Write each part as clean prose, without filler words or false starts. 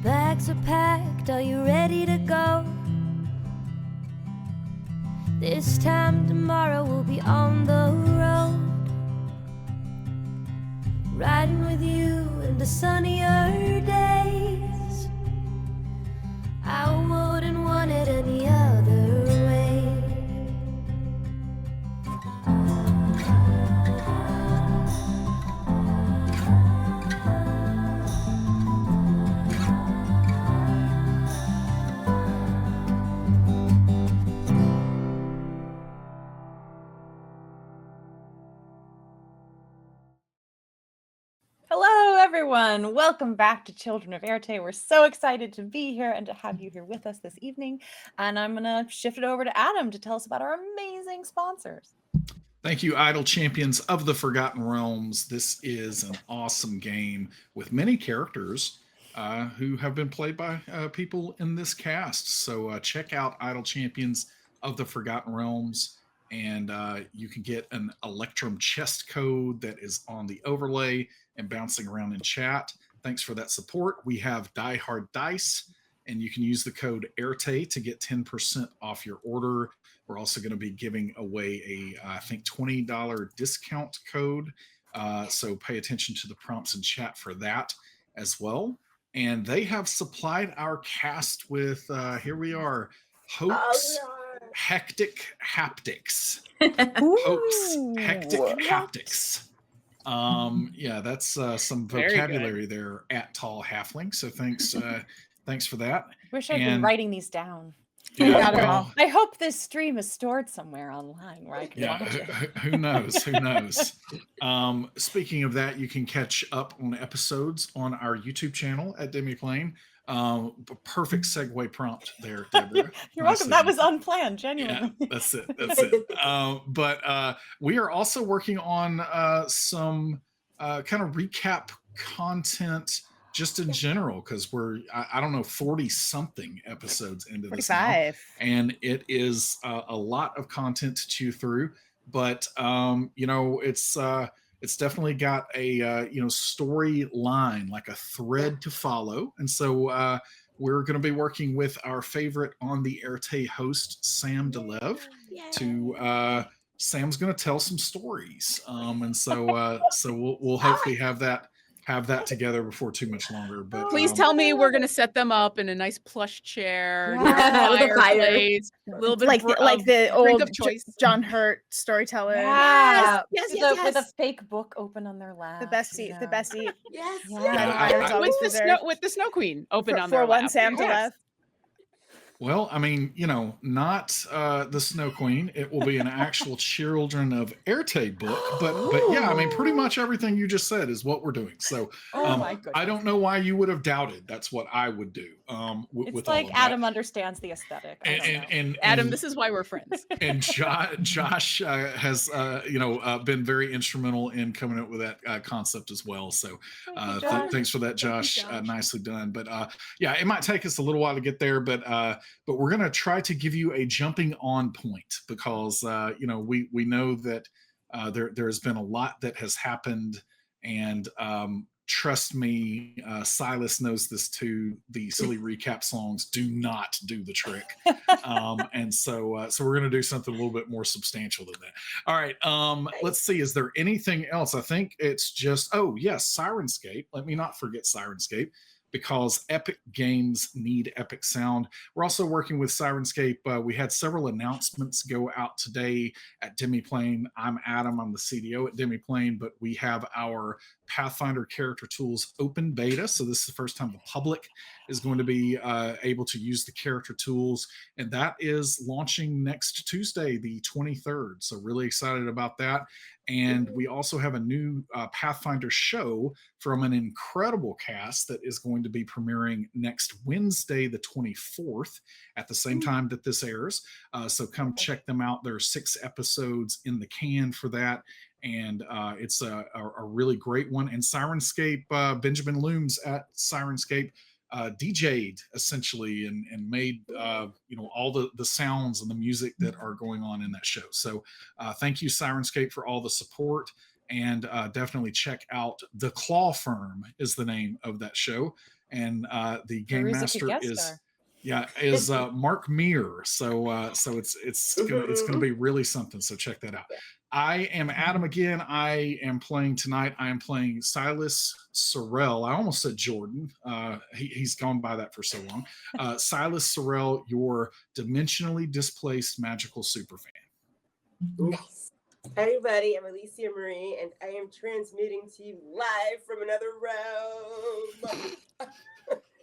Bags are packed, are you ready to go? This time tomorrow we'll be on the road, riding with you into sunnier days. I wouldn't want it any other way. Hello, everyone. Welcome back to Children of Éarte. We're so excited to be here and to have you here with us this evening. And I'm going to shift it over to Adam to tell us about our amazing sponsors. Thank you, Idle Champions of the Forgotten Realms. This is an awesome game with many characters who have been played by people in this cast. So check out Idle Champions of the Forgotten Realms, and you can get an Electrum chest code that is on the overlay and bouncing around in chat. Thanks for that support. We have Die Hard Dice, and you can use the code Éarte to get 10% off your order. We're also going to be giving away I think, $20 discount code. So pay attention to the prompts in chat for that as well. And they have supplied our cast with, here we are, Hope's Hectic Haptics. Hope's Hectic Haptics. Yeah, that's some vocabulary there at Tall Halfling. So thanks for that. Wish I'd been writing these down. Yeah, well, I hope this stream is stored somewhere online where I can watch it. Who knows? Who knows? Speaking of that, you can catch up on episodes on our YouTube channel at Demiplane. Perfect segue prompt there, Deborah. You're welcome. That was unplanned, genuinely. Yeah, that's it. That's it. But we are also working on some kind of recap content just in general, because we're, I don't know, 40 something episodes into this now, and it is a lot of content to chew through, but you know, it's definitely got a you know, storyline, like a thread to follow. And so we're going to be working with our favorite on the Éarte host, Sam DeLev, to Sam's going to tell some stories, and so we'll hopefully have that together before too much longer. But please tell me we're gonna set them up in a nice plush chair, fireplace, a little bit like the old John Hurt Storyteller. Yes. With a fake book open on their lap. The best seat. The best seat. Yes. With the Snow Queen open on their lap. For one Sam to left. Well, I mean, you know, not the Snow Queen. It will be an actual Children of Éarte book, but yeah, I mean, pretty much everything you just said is what we're doing. So I don't know why you would have doubted. That's what I would do. It's with like all of Adam that. understands the aesthetic. And Adam, this is why we're friends. And Josh has you know, been very instrumental in coming up with that concept as well. So thanks for that, Josh. Nicely done. But yeah, it might take us a little while to get there, but we're going to try to give you a jumping on point, because you know, we know that there has been a lot that has happened, and trust me, Silas knows this too. The silly recap songs do not do the trick, and so we're going to do something a little bit more substantial than that. All right, let's see. Is there anything else? I think it's just, oh yes, Sirenscape. Let me not forget Sirenscape, because epic games need epic sound. We're also working with Sirenscape. We had several announcements go out today at Demiplane. I'm Adam, I'm the CDO at Demiplane, but we have our Pathfinder character tools open beta. So this is the first time the public is going to be able to use the character tools. And that is launching next Tuesday, the 23rd. So really excited about that. And we also have a new Pathfinder show from an incredible cast that is going to be premiering next Wednesday, the 24th, at the same time that this airs. So come check them out. There are 6 episodes in the can for that. And it's a really great one. And Sirenscape, Benjamin Looms at Sirenscape DJ'd essentially and made you know, all the sounds and the music that are going on in that show. So thank you, Sirenscape, for all the support. and definitely check out The Claw Firm is the name of that show, and the game Fairuza could master guest is star. is Mark Meir. So it's gonna be really something. So check that out. I am Adam again. I am playing tonight. I am playing Silas Sorrell. I almost said Jordan. He's gone by that for so long. Silas Sorrell, your dimensionally displaced magical superfan. Nice. Hi everybody, I'm Alicia Marie, and I am transmitting to you live from another realm.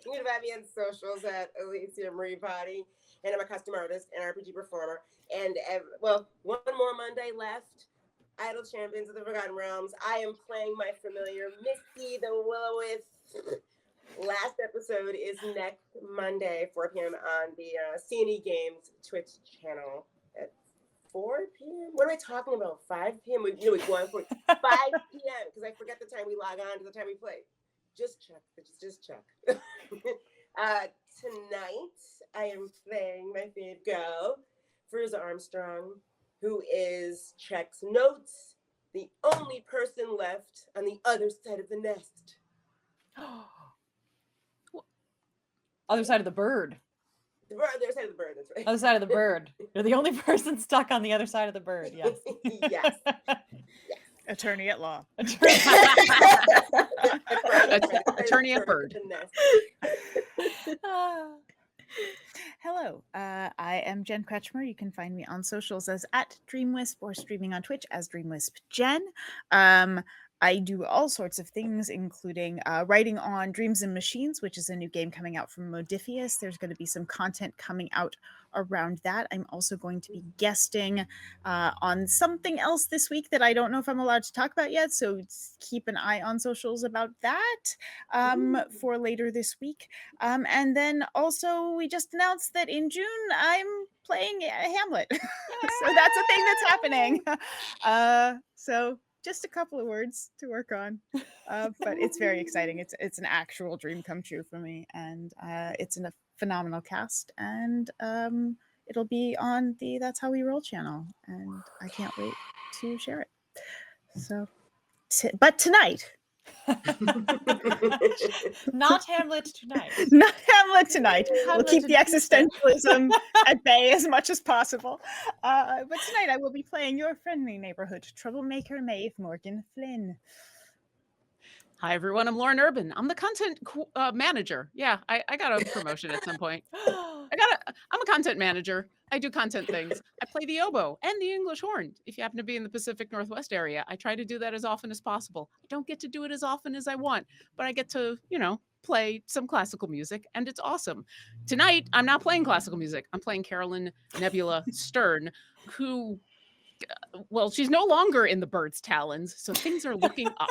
You can find me on socials at Alicia Marie Body, and I'm a custom artist and RPG performer. And well, one more Monday left. Idle Champions of the Forgotten Realms. I am playing my familiar Misty the Will-O-Wisp. Last episode is next Monday, 4 p.m. on the C&E Games Twitch channel at 4 p.m. What am I talking about? 5 p.m. We're going for 5 p.m. because I forget the time we log on to the time we play. Just check. Tonight, I am playing my fave girl, Fuzza Armstrong, who is Check's Notes, the only person left on the other side of the nest. Other side of the bird. The other side of the bird, that's right. Other side of the bird. You're the only person stuck on the other side of the bird. Yes. Yes. Attorney at law. Attorney at bird. Hello, I am Jen Kretchmer. You can find me on socials as @DreamWisp or streaming on Twitch as DreamWispJen. I do all sorts of things, including writing on Dreams and Machines, which is a new game coming out from Modifius. There's going to be some content coming out around that. I'm also going to be guesting on something else this week that I don't know if I'm allowed to talk about yet, so keep an eye on socials about that for later this week. And then also, we just announced that in June, I'm playing Hamlet. So that's a thing that's happening. So just a couple of words to work on, but it's very exciting. It's an actual dream come true for me, and it's a phenomenal cast, and it'll be on the That's How We Roll channel, and I can't wait to share it. So, but tonight. Not Hamlet tonight. Not Hamlet tonight. We'll keep the Hamlet existentialism at bay as much as possible. But tonight I will be playing your friendly neighborhood troublemaker, Maeve Morgan Flynn. Hi, everyone. I'm Lauren Urban. I'm the content manager. Yeah, I got a promotion at some point. I'm a content manager. I do content things. I play the oboe and the English horn. If you happen to be in the Pacific Northwest area, I try to do that as often as possible. I don't get to do it as often as I want, but I get to, play some classical music, and it's awesome. Tonight, I'm not playing classical music. I'm playing Carolyn Nebula Stern, who, well, she's no longer in the bird's talons, so things are looking up.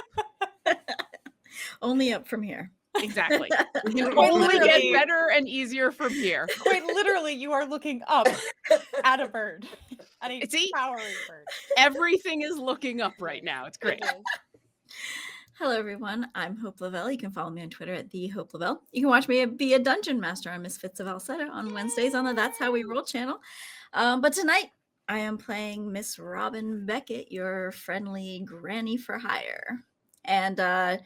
Only up from here. Exactly. We can only get better and easier from here. Quite literally, you are looking up at a bird. At a towering bird. Everything is looking up right now. It's great. Hello, everyone. I'm Hope LaVelle. You can follow me on Twitter at the Hope LaVelle. You can watch me be a dungeon master on Misfits of Alceta on Wednesdays on the That's How We Roll channel. But tonight, I am playing Miss Robin Beckett, your friendly granny for hire. And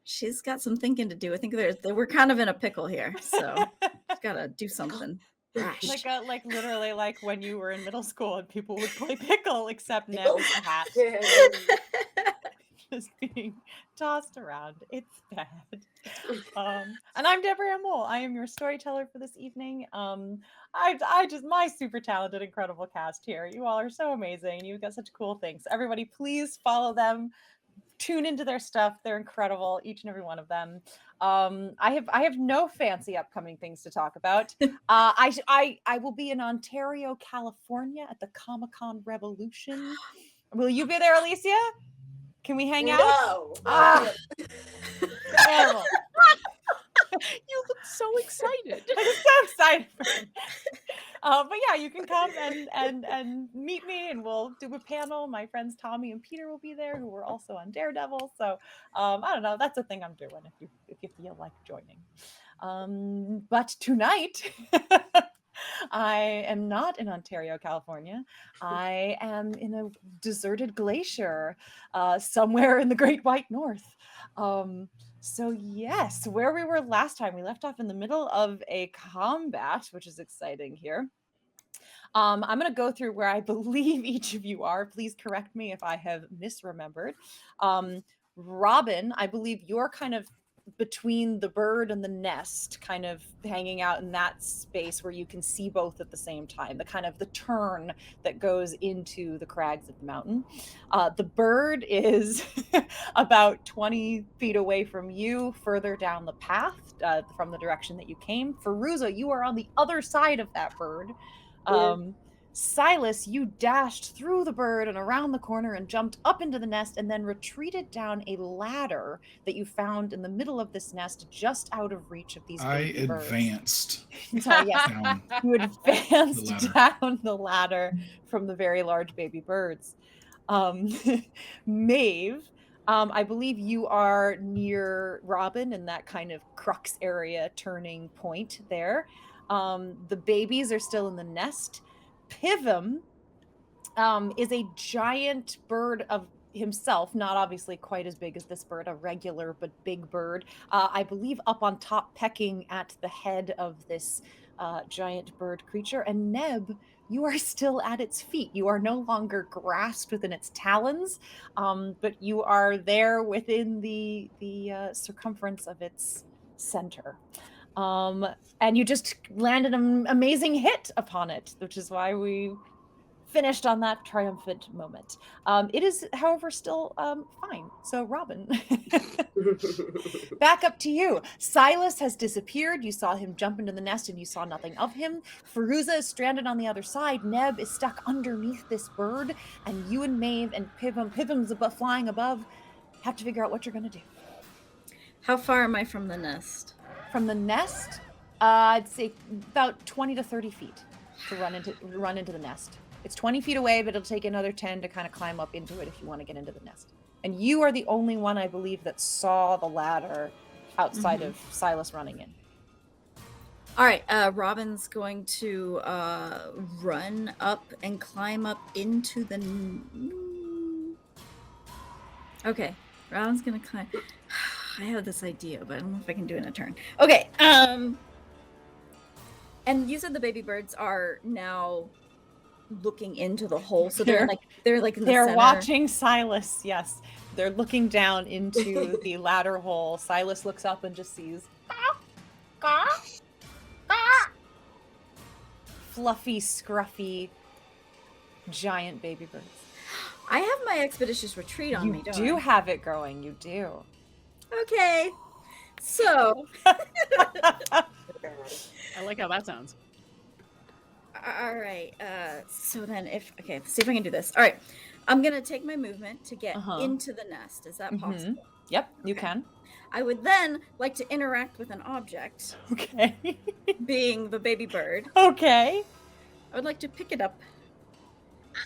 she's got some thinking to do. I think we're kind of in a pickle here, so she's got to do something. Like literally like when you were in middle school and people would play pickle, except now with a hat. Just being tossed around. It's bad. And I'm Deborah Ann Woll. I am your storyteller for this evening. I just my super talented, incredible cast here. You all are so amazing. You've got such cool things. Everybody, please follow them. Tune into their stuff. They're incredible, each and every one of them. I have no fancy upcoming things to talk about. I will be in Ontario, California at the Comic-Con Revolution. Will you be there, Alicia? Can we hang out? No. Terrible. You look so excited. I'm so excited for it. But yeah, you can come and meet me, and we'll do a panel. My friends Tommy and Peter will be there, who were also on Daredevil. So I don't know. That's a thing I'm doing if you feel like joining. But tonight, I am not in Ontario, California. I am in a deserted glacier somewhere in the Great White North. So yes, where we were last time, we left off in the middle of a combat, which is exciting here. I'm going to go through where I believe each of you are. Please correct me if I have misremembered. Robin, I believe you're kind of between the bird and the nest, kind of hanging out in that space where you can see both at the same time, the kind of the turn that goes into the crags of the mountain. The bird is about 20 feet away from you, further down the path from the direction that you came. Fairuza, you are on the other side of that bird. Silas, you dashed through the bird and around the corner and jumped up into the nest and then retreated down a ladder that you found in the middle of this nest, just out of reach of these baby birds. Advanced. Sorry, yes. down You advanced the down the ladder from the very large baby birds. Maeve, I believe you are near Robin in that kind of crux area turning point there. The babies are still in the nest. Pivum is a giant bird of himself, not obviously quite as big as this bird, a regular but big bird. I believe up on top, pecking at the head of this giant bird creature. And Neb, you are still at its feet. You are no longer grasped within its talons, but you are there within the circumference of its center. And you just landed an amazing hit upon it, which is why we finished on that triumphant moment. It is, however, still fine. So, Robin, back up to you. Silas has disappeared. You saw him jump into the nest and you saw nothing of him. Fairuza is stranded on the other side. Neb is stuck underneath this bird. And you and Maeve and Pivum's flying above, have to figure out what you're going to do. How far am I from the nest? From the nest, I'd say about 20 to 30 feet to run into the nest. It's 20 feet away, but it'll take another 10 to kind of climb up into it if you want to get into the nest. And you are the only one, I believe, that saw the ladder outside of Silas running in. All right, Robin's going to run up and climb up into the... Okay, Robin's going to climb... I have this idea, but I don't know if I can do it in a turn. Okay, and you said the baby birds are now looking into the hole, so they're like in the they're center. Watching Silas. Yes, they're looking down into the ladder hole. Silas looks up and just sees fluffy, scruffy, giant baby birds. I have my expeditious retreat on me. You do have it going. You do. Okay, so I like how that sounds. all right. So then, let's see if I can do this. All right, I'm gonna take my movement to get into the nest. Is that possible? Yep, you can. I would then like to interact with an object. Okay. Being the baby bird. Okay. I would like to pick it up,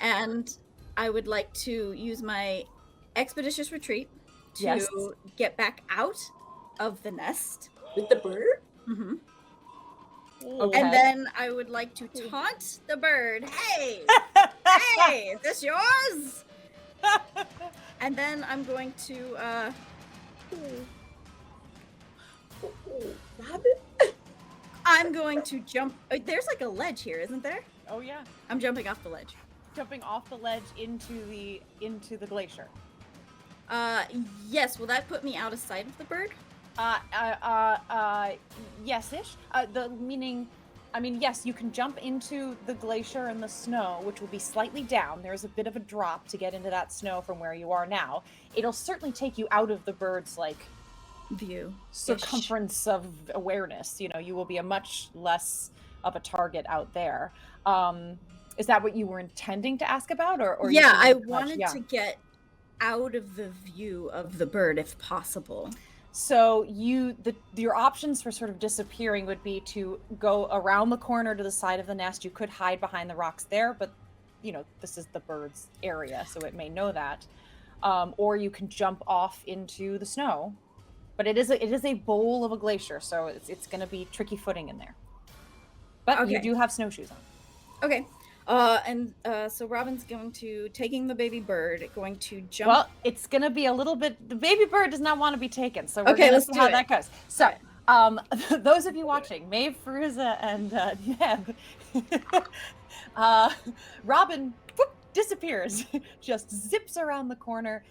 and I would like to use my expeditious retreat to get back out of the nest with the bird. Mm-hmm. Okay. And then I would like to taunt the bird. Hey, hey, is this yours? And then I'm going to Robin? I'm going to jump. There's like a ledge here, isn't there? Oh yeah. I'm jumping off the ledge. Jumping off the ledge into the glacier. Yes. Will that put me out of sight of the bird? Yes-ish. Yes, you can jump into the glacier and the snow, which will be slightly down. There's a bit of a drop to get into that snow from where you are now. It'll certainly take you out of the bird's view circumference of awareness. You will be a much less of a target out there. Is that what you were intending to ask about, or yeah, I wanted to get out of the view of the bird if possible. So your options for sort of disappearing would be to go around the corner to the side of the nest. You could hide behind the rocks there, but this is the bird's area, so it may know that. Or you can jump off into the snow, but it is a bowl of a glacier, so it's going to be tricky footing in there. But Okay. you do have snowshoes on. Okay. So Robin's going to taking the baby bird, going to jump. Well, it's gonna be a little bit. The baby bird does not want to be taken, so we're Okay, gonna let's see do how it. that goes. So, All those of you watching, Maeve, Fairuza, and Neb, Robin whoop, disappears, just zips around the corner.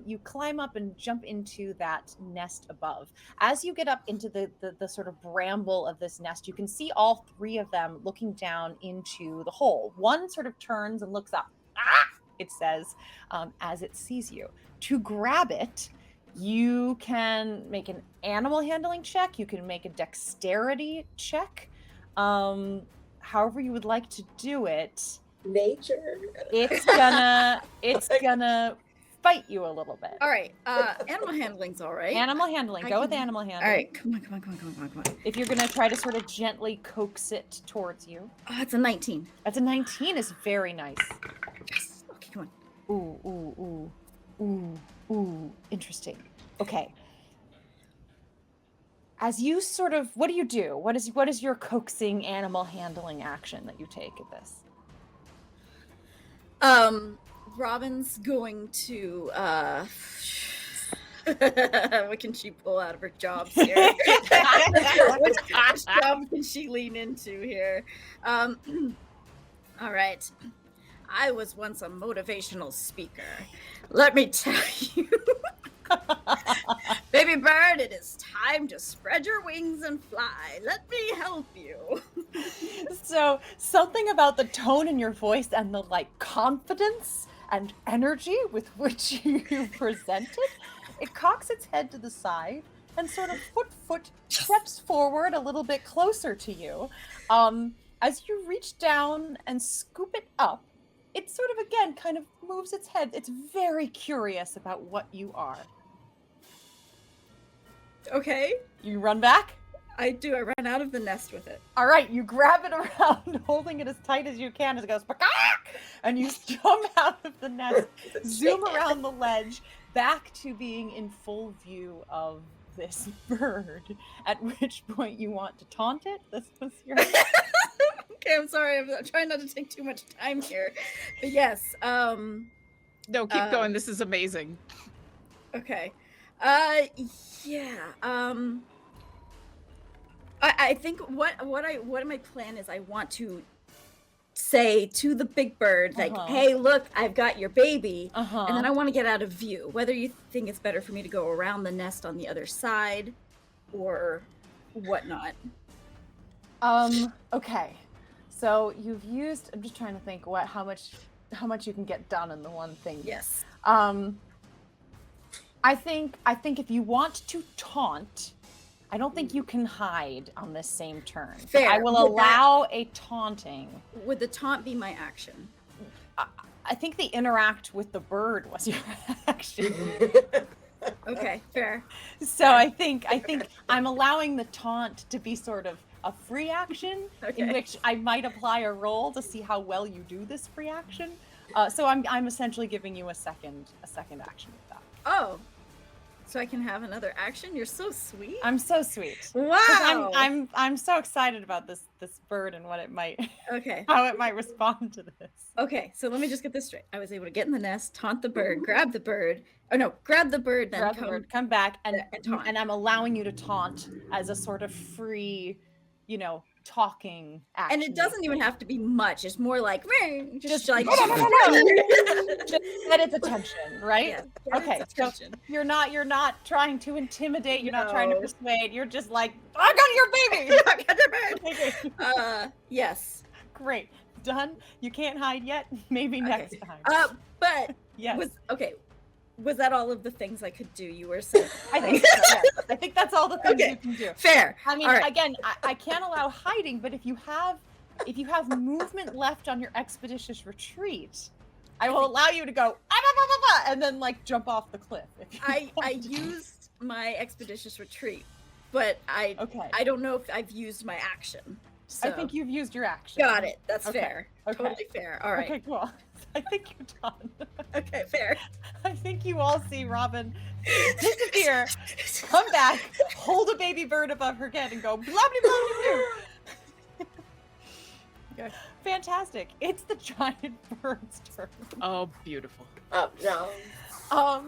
You climb up and jump into that nest above. As you get up into the sort of bramble of this nest, you can see all three of them looking down into the hole. One sort of turns and looks up. Ah! It says, as it sees you. To grab it, you can make an animal handling check. You can make a dexterity check. However you would like to do it. Nature. It's gonna fight you a little bit. All right. Animal handling's all right. Animal handling. Go with animal handling. All right. Come on. If you're gonna try to sort of gently coax it towards you. Oh, it's a 19. That's a 19 is very nice. Yes. Okay, come on. Ooh. Interesting. Okay. As you sort of, what do you do? What is your coaxing animal handling action that you take at this? Robin's going to what can she pull out of her jobs here? Which job can she lean into here? All right. I was once a motivational speaker. Let me tell you. Baby bird, it is time to spread your wings and fly. Let me help you. So something about the tone in your voice and the confidence and energy with which you presented, it cocks its head to the side and sort of foot steps forward a little bit closer to you. As you reach down and scoop it up, it sort of again kind of moves its head. It's very curious about what you are. Okay. You run back? I do. I run out of the nest with it. All right, you grab it around, holding it as tight as you can as it goes, and you jump out of the nest, zoom around the ledge, back to being in full view of this bird, at which point you want to taunt it. This was your... Okay, I'm sorry. I'm trying not to take too much time here. But yes. No, keep going. This is amazing. Okay. Yeah. I think what my plan is, I want to say to the big bird, like, hey, look, I've got your baby. And then I want to get out of view. Whether you think it's better for me to go around the nest on the other side or whatnot. Okay. So you've used, I'm just trying to think how much you can get done in the one thing. Yes. I think if you want to taunt, I don't think you can hide on this same turn. Fair. I will allow a taunting. Would the taunt be my action? I think the interact with the bird was your action. Okay, fair. So I think I'm allowing the taunt to be sort of a free action in which I might apply a roll to see how well you do this free action. So I'm essentially giving you a second action with that. Oh, so I can have another action? You're so sweet. I'm so sweet. Wow. I'm so excited about this bird and what it might how it might respond to this. Okay, so let me just get this straight. I was able to get in the nest, taunt the bird, grab the bird. Oh no, grab the bird, then come back and taunt. And I'm allowing you to taunt as a sort of free, talking action. And it doesn't even have to be much. It's more like just like just get its attention, right? Yeah, okay, so you're not trying to intimidate, you're not trying to persuade, you're just like, I got your baby! I got your bird! Yes. Great. Done. You can't hide yet. Maybe next time. But yes. Was that all of the things I could do? You were saying. I think so, yes. I think that's all the things you can do. Fair. I mean, again, I can't allow hiding, but if you have movement left on your expeditious retreat, I will allow you to go and then jump off the cliff. I used my expeditious retreat, but I don't know if I've used my action. So. I think you've used your action. Got it. That's fair. Okay. Totally fair. All right. Okay, cool. I think you're done. Okay, fair. I think you all see Robin disappear, come back, hold a baby bird above her head, and go blah blah blah blah. Okay. Fantastic. It's the giant bird's turn. Oh, beautiful. Oh, no. Oh.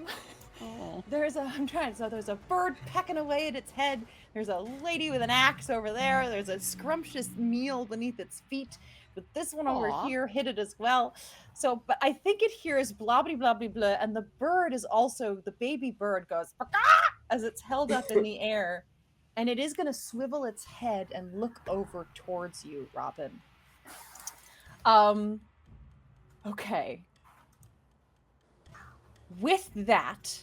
There's a bird pecking away at its head. There's a lady with an axe over there. There's a scrumptious meal beneath its feet. But this one over Aw. here hit it as well. So, but I think it hears blah blah blah blah blah, and the bird is also, the baby bird goes "Paka!" as it's held up in the air, and it is going to swivel its head and look over towards you, Robin. Okay. With that,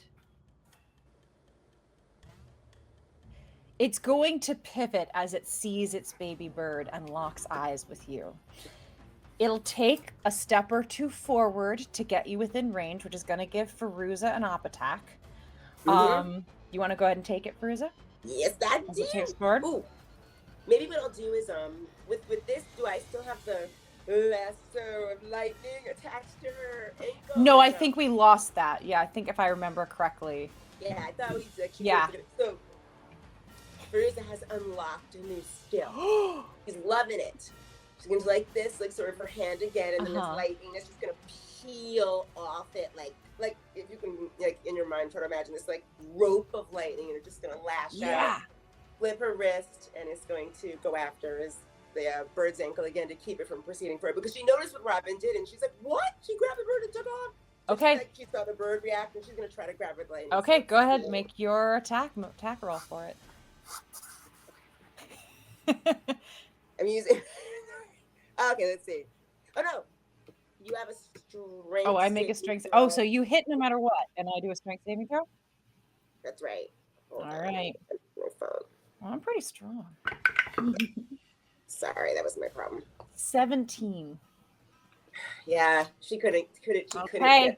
it's going to pivot as it sees its baby bird and locks eyes with you. It'll take a step or two forward to get you within range, which is going to give Fairuza an op attack. Mhm. You want to go ahead and take it, Fairuza? Yes, I As do. it takes forward? Ooh. Maybe what I'll do is with this, do I still have the lasso of lightning attached to her ankle? No, or I think we lost that. Yeah, I think if I remember correctly. Yeah, I thought we actually Yeah. did it. So Fairuza has unlocked a new skill. She's loving it. She's gonna do like this, like sort of her hand again, and then this lightning is just gonna peel off it, like if you can, like in your mind, try to imagine this like rope of lightning, and it's just gonna lash out, flip her wrist, and it's going to go after the bird's ankle again to keep it from proceeding further. Because she noticed what Robin did, and she's like, "What?" She grabbed the bird and took off. Okay. She saw the bird react, and she's gonna try to grab it with lightning. Okay, So go ahead. cool. Make your attack roll for it. I'm using. Okay, let's see. Oh no, you have a strength. Oh, I make a strength. Oh, so you hit no matter what, and I do a strength saving throw? That's right. Hold All on. right. My phone. Well, I'm pretty strong. Sorry, that was my problem. 17. Yeah, she couldn't. Okay.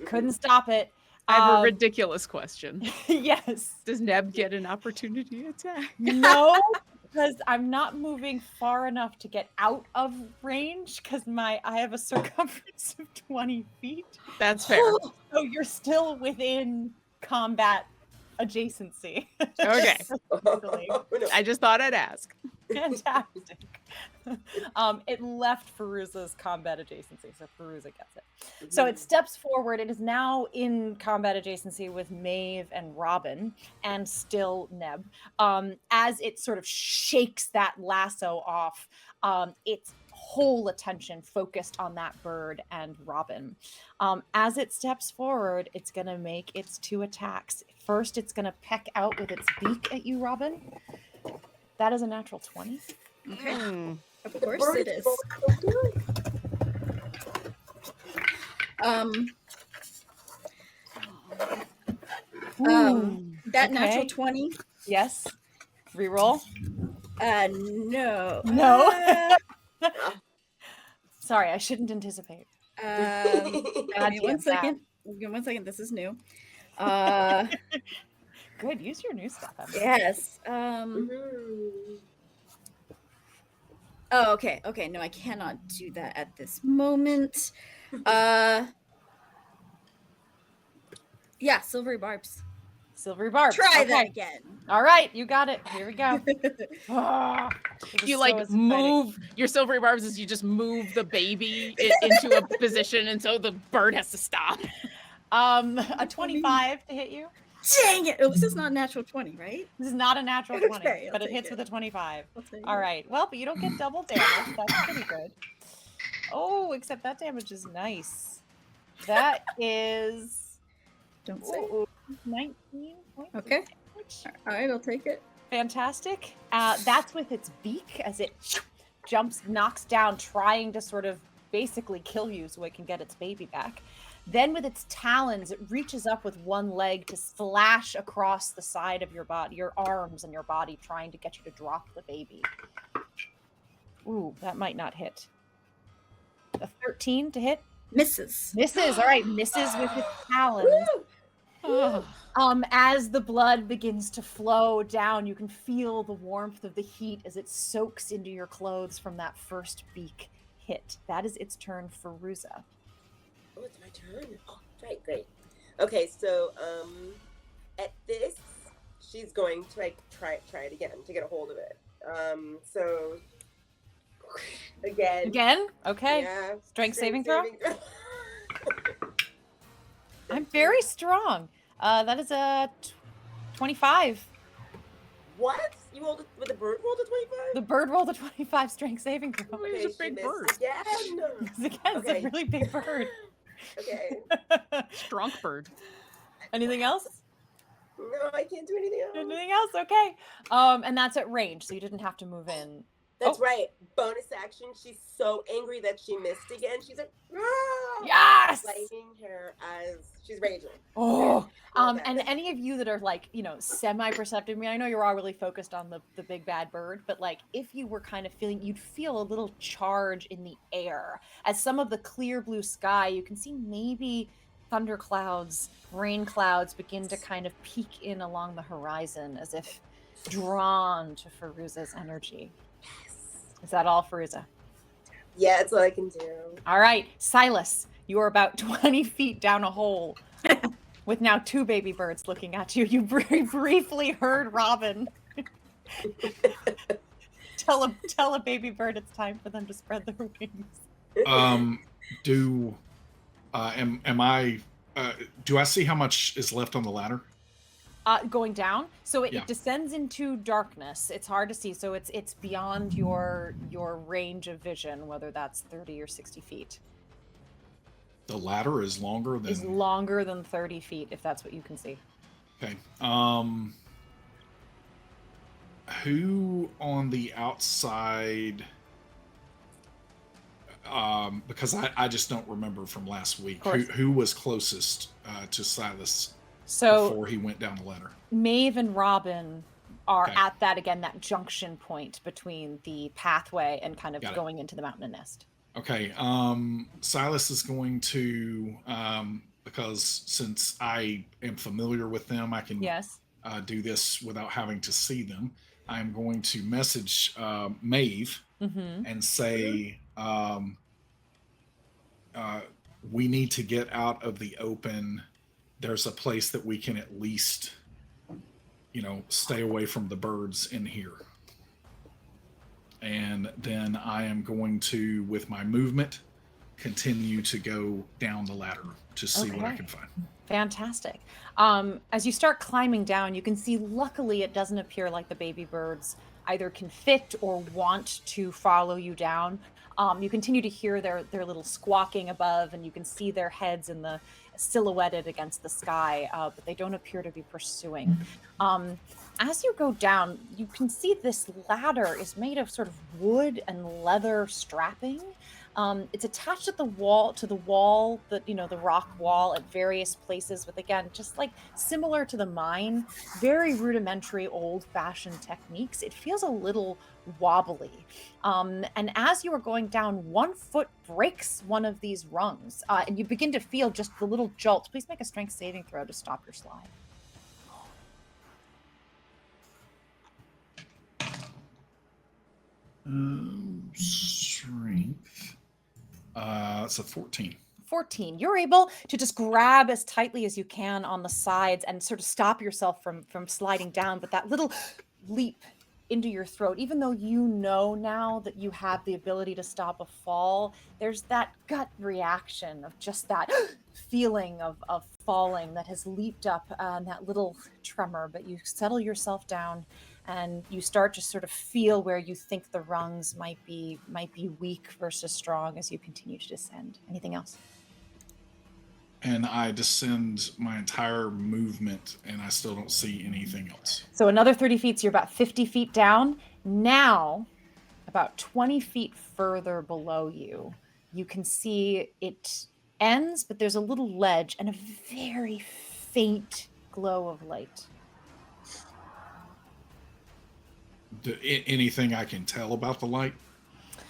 Couldn't stop it. I have a ridiculous question. Yes. Does Neb get an opportunity attack? No, because I'm not moving far enough to get out of range because I have a circumference of 20 feet. That's fair. So you're still within combat adjacency. Okay. Essentially. I just thought I'd ask. Fantastic. It left Fairuza's combat adjacency, so Fairuza gets it. So it steps forward. It is now in combat adjacency with Maeve and Robin, and still Neb. As it sort of shakes that lasso off, its whole attention focused on that bird and Robin. As it steps forward, it's going to make its 2 attacks. First, it's going to peck out with its beak at you, Robin. That is a natural 20. Okay. Of course it is. That natural 20. Yes. Reroll. No. No. Sorry, I shouldn't anticipate. Give me 1 second. Give me 1 second. This is new. Good. Use your new stuff. Emma. Yes. Oh, okay. Okay. No, I cannot do that at this moment. Yeah, silvery barbs. Silvery barbs. Try okay. that again. All right, you got it. Here we go. You like move your silvery barbs as you just move the baby into a position, and so the bird has to stop. A 25 to hit you. Dang it! Oh, this is not natural 20, right? This is not a natural 20, Okay, but I'll it hits take with a 25. it. All right. Well, but you don't get double damage. That's pretty good. Oh, except that damage is nice. That is Don't say. 19 points. of Okay. damage. All right, I'll take it. Fantastic. That's with its beak as it jumps, knocks down, trying to sort of basically kill you so it can get its baby back. Then with its talons, it reaches up with one leg to slash across the side of your body, your arms and your body, trying to get you to drop the baby. Ooh, that might not hit. A 13 to hit? Misses. Misses. All right, misses with its talons. As the blood begins to flow down, you can feel the warmth of the heat as it soaks into your clothes from that first beak hit. That is its turn for Fairuza. Oh, it's my turn. Oh, right, great. Okay, so at this, she's going to like try it again to get a hold of it. So Again. Okay. Yeah. Strength saving throw. I'm very strong. That is a 25. What? You rolled it with the bird rolled a 25? The bird rolled a 25 strength saving throw. Oh, he's a she big missed bird. again. Because again, it's a really big bird. Okay. Strong bird. Anything else? No, I can't do anything else. Anything else? Okay. And that's at range, so you didn't have to move in. That's right. Bonus action. She's so angry that she missed again. She's like, ah! Yes! Flaming her eyes. She's raging. Oh. Okay. And any of you that are like, semi-perceptive, I mean, I know you're all really focused on the big bad bird, but like if you were kind of you'd feel a little charge in the air. As some of the clear blue sky, you can see maybe thunder clouds, rain clouds begin to kind of peek in along the horizon as if drawn to Fairuza's energy. Is that all, Fairuza? Yeah, that's all I can do. All right, Silas, you are about 20 feet down a hole with now 2 baby birds looking at you. You briefly heard Robin tell a baby bird it's time for them to spread their wings. Do I see how much is left on the ladder? Going down, so it descends into darkness. It's hard to see, so it's beyond your range of vision, whether that's 30 or 60 feet. The ladder is longer than 30 feet, if that's what you can see. Okay. Who on the outside? Because I just don't remember from last week. Who was closest to Silas before he went down the ladder? Maeve and Robin are at that junction point between the pathway and kind of going into the mountain nest. Okay. Silas is going to, because since I am familiar with them, I can do this without having to see them. I'm going to message Maeve and say, we need to get out of the open. There's a place that we can at least, stay away from the birds in here. And then I am going to, with my movement, continue to go down the ladder to see what I can find. Fantastic. As you start climbing down, you can see, luckily, it doesn't appear like the baby birds either can fit or want to follow you down. You continue to hear their little squawking above, and you can see their heads in the silhouetted against the sky, but they don't appear to be pursuing. As you go down, you can see this ladder is made of sort of wood and leather strapping. It's attached to the wall, the rock wall at various places with, again, just like similar to the mine, very rudimentary, old-fashioned techniques. It feels a little wobbly. And as you are going down, one foot breaks one of these rungs, and you begin to feel just the little jolt. Please make a strength saving throw to stop your slide. Strength. It's a 14. 14. You're able to just grab as tightly as you can on the sides and sort of stop yourself from sliding down. But that little leap into your throat, even though you know now that you have the ability to stop a fall, there's that gut reaction of just that feeling of falling that has leaped up, and that little tremor. But you settle yourself down and you start to sort of feel where you think the rungs might be weak versus strong as you continue to descend. Anything else? And I descend my entire movement, and I still don't see anything else. So another 30 feet, so you're about 50 feet down. Now, about 20 feet further below you, you can see it ends, but there's a little ledge and a very faint glow of light. Anything I can tell about the light?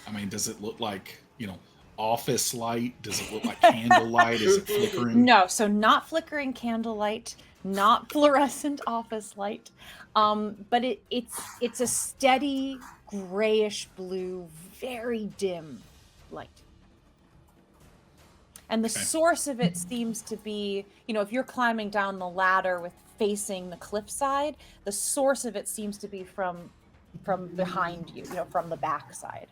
I mean, does it look like, office light? Does it look like candlelight? Is it flickering? No, so not flickering candlelight, not fluorescent office light, but it's a steady grayish blue, very dim light. And the source of it seems to be, if you're climbing down the ladder with facing the cliffside, the source of it seems to be from behind you, from the backside.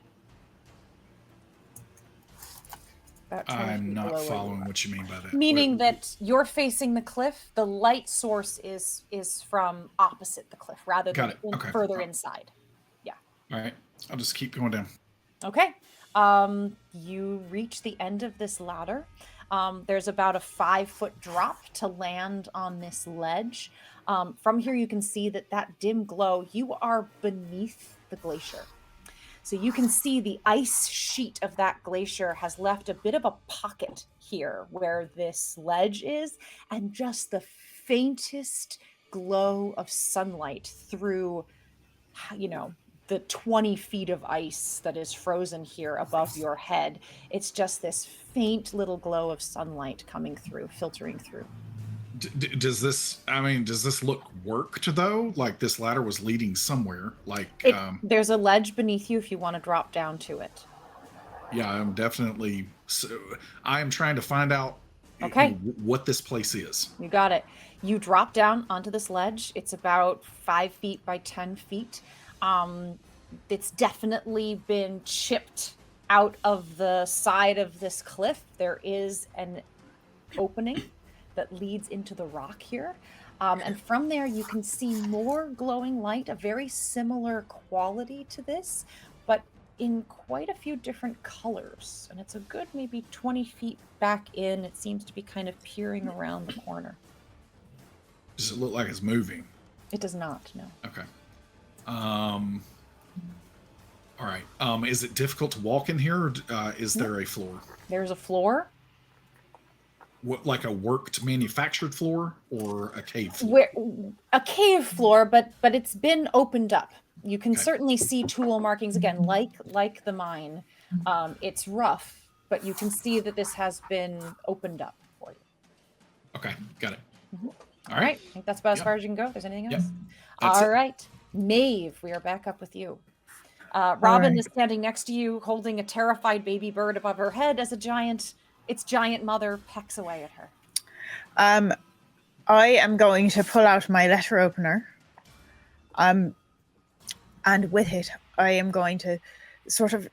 About 20 I'm feet not below where you following are. what you mean by that. Meaning that you're facing the cliff. The light source is from opposite the cliff rather Got than it. Okay. further inside. All right. I'll just keep going down. Okay. You reach the end of this ladder. There's about a 5-foot drop to land on this ledge. From here, you can see that dim glow, you are beneath the glacier. So you can see the ice sheet of that glacier has left a bit of a pocket here where this ledge is, and just the faintest glow of sunlight through, the 20 feet of ice that is frozen here above your head. It's just this faint little glow of sunlight coming through, filtering through. Does this look worked though? Like this ladder was leading somewhere? There's a ledge beneath you if you want to drop down to it. Yeah, I am trying to find out what this place is. You got it. You drop down onto this ledge. It's about 5 feet by 10 feet. It's definitely been chipped out of the side of this cliff. There is an opening that leads into the rock here. And from there, you can see more glowing light, a very similar quality to this, but in quite a few different colors. And it's a good maybe 20 feet back in. It seems to be kind of peering around the corner. Does it look like it's moving? It does not, no. Okay. All right. Is it difficult to walk in here, or is there a floor? There's a floor. What, like a worked manufactured floor or a cave floor? A cave floor, but it's been opened up. You can certainly see tool markings again, like the mine. It's rough, but you can see that this has been opened up for you. Okay, got it. Mm-hmm. All right. I think that's about as far as you can go. If there's anything else. That's All right. Maeve, we are back up with you. Robin is standing next to you, holding a terrified baby bird above her head as its giant mother pecks away at her. I am going to pull out my letter opener. And with it, I am going to sort of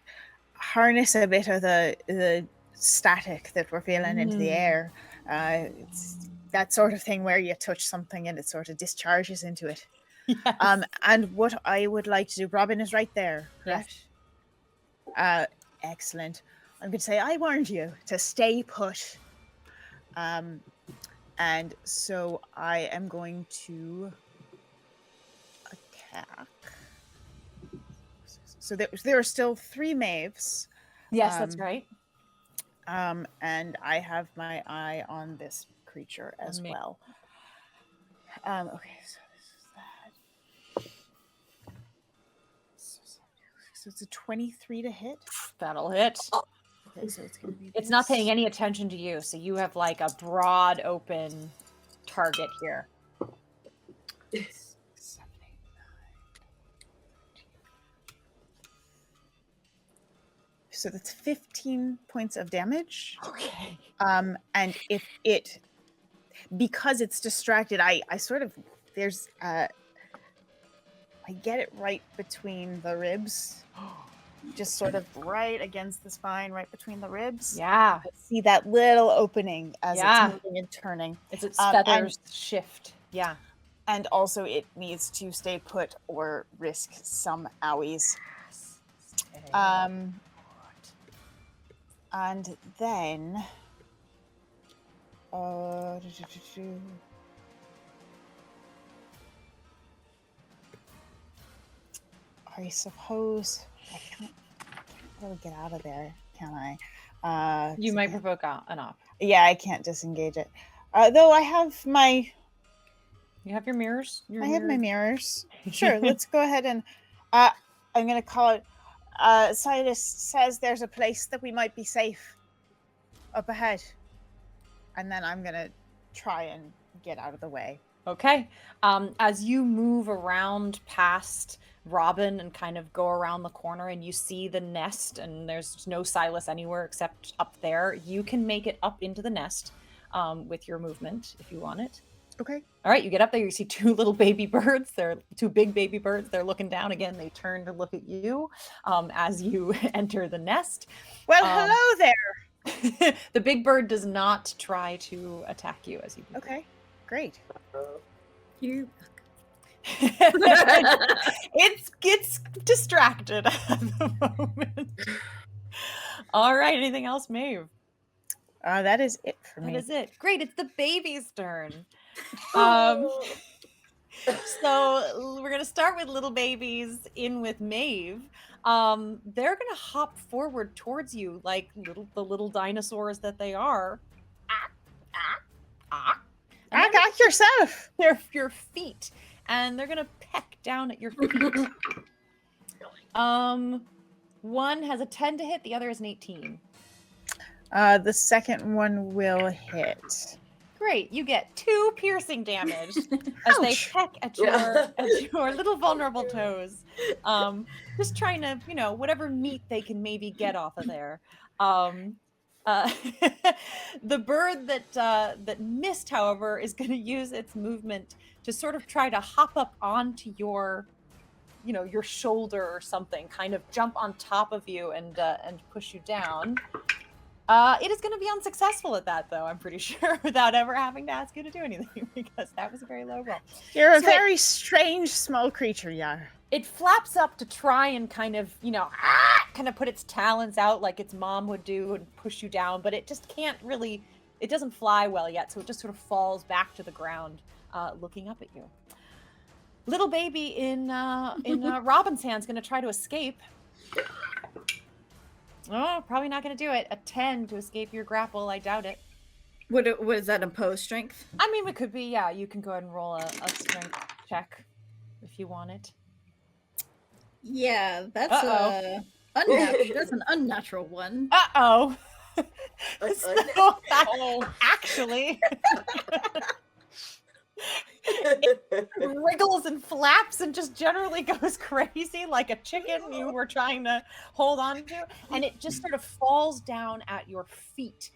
harness a bit of the static that we're feeling into the air. It's that sort of thing where you touch something and it sort of discharges into it. Yes. And what I would like to do, Robin is right there. Yes. Right? Excellent. I'm going to say, I warned you to stay put. And so I am going to attack. So there are still 3 Maves. Yes, that's right. And I have my eye on this creature as well. Okay, so this is that. So it's a 23 to hit. That'll hit. Okay, so it's going to be. It's not paying any attention to you, so you have like a broad open target here. 7, 8, 9. So that's 15 points of damage. Okay. And if it, because it's distracted, I sort of, there's, I get it right between the ribs. Just sort of right against the spine, right between the ribs. Yeah. I see that little opening as it's moving and turning. As its feathers shift. Yeah. And also it needs to stay put or risk some owies. And then I suppose I can't really get out of there, can I? You might provoke an op. Yeah, I can't disengage it. Though I have my... You have your mirrors? I have my mirrors. Sure, let's go ahead and... I'm going to call it... Silas says there's a place that we might be safe up ahead. And then I'm going to try and get out of the way. Okay. As you move around past Robin and kind of go around the corner and you see the nest and there's no Silas anywhere except up there, you can make it up into the nest with your movement if you want it. Okay. All right, you get up there, you see 2 little baby birds. They're 2 big baby birds. They're looking down again. They turn to look at you as you enter the nest. Well, hello there. The big bird does not try to attack you as you. Okay, great. You. It's distracted at the moment. All right. Anything else, Maeve? That is it for me. That is it. Great. It's the baby's turn. Oh. So we're gonna start with little babies in with Maeve. They're gonna hop forward towards you like the little dinosaurs that they are. And I got yourself. they're your feet, and they're gonna peck down at your feet. One has a 10 to hit, the other is an 18. The second one will hit. Great, you get 2 piercing damage as they Ouch. peck at your little vulnerable toes. Just trying to, whatever meat they can maybe get off of there. The bird that missed, however, is going to use its movement to sort of try to hop up onto your shoulder or something, kind of jump on top of you and push you down. It is going to be unsuccessful at that, though, I'm pretty sure, without ever having to ask you to do anything, because that was a very low roll. You're a So very strange small creature, you are. It flaps up to try and kind of, kind of put its talons out like its mom would do and push you down, but it just can't really, it doesn't fly well yet, so it just sort of falls back to the ground, looking up at you. Little baby in Robin's hand's going to try to escape. Oh, probably not going to do it. A 10 to escape your grapple. I doubt it. What is that, impose strength? I mean, it could be, yeah. You can go ahead and roll a strength check if you want it. Yeah, that's that's an unnatural one. Uh-oh. Uh-oh. So, actually... it wriggles and flaps and just generally goes crazy like a chicken you were trying to hold on to, and it just sort of falls down at your feet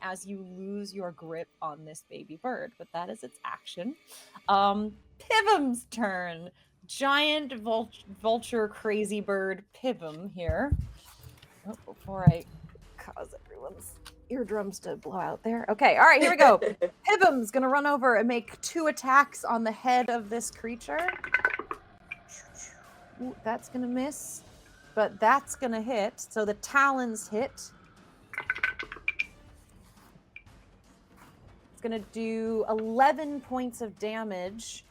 as you lose your grip on this baby bird. But that is its action. Pivum's turn. Giant vulture crazy bird Pivum here. Oh, before I cause everyone's eardrums to blow out there. Okay, all right, here we go. Pivum's gonna run over and make 2 attacks on the head of this creature. Ooh, that's gonna miss, but that's gonna hit. So the talons hit. It's gonna do 11 points of damage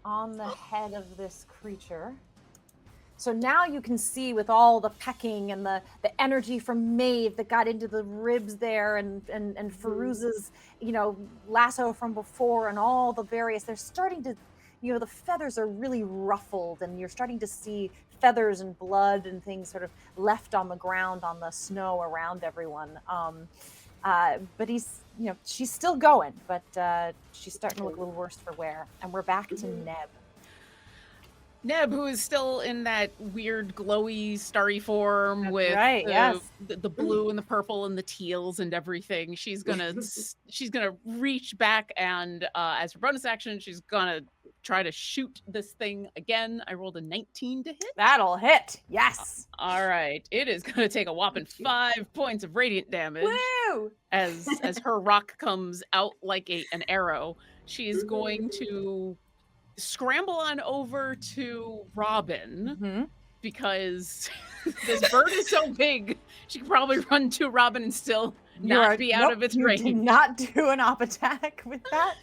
on the head of this creature. So now you can see with all the pecking and the energy from Maeve that got into the ribs there and Fairuza's, lasso from before and all the various, they're starting to, the feathers are really ruffled and you're starting to see feathers and blood and things sort of left on the ground on the snow around everyone. But she's still going, but she's starting to look a little worse for wear. And we're back to Neb. Neb, who is still in that weird glowy starry form with the blue and the purple and the teals and everything. She's gonna reach back and as her bonus action, she's gonna try to shoot this thing again. I rolled a 19 to hit. That'll hit. Yes. All right. It is gonna take a whopping 5 points of radiant damage. Woo! As her rock comes out like an arrow. She's going to scramble on over to Robin because this bird is so big. She could probably run to Robin and still not be out of its range. You did not do an op attack with that.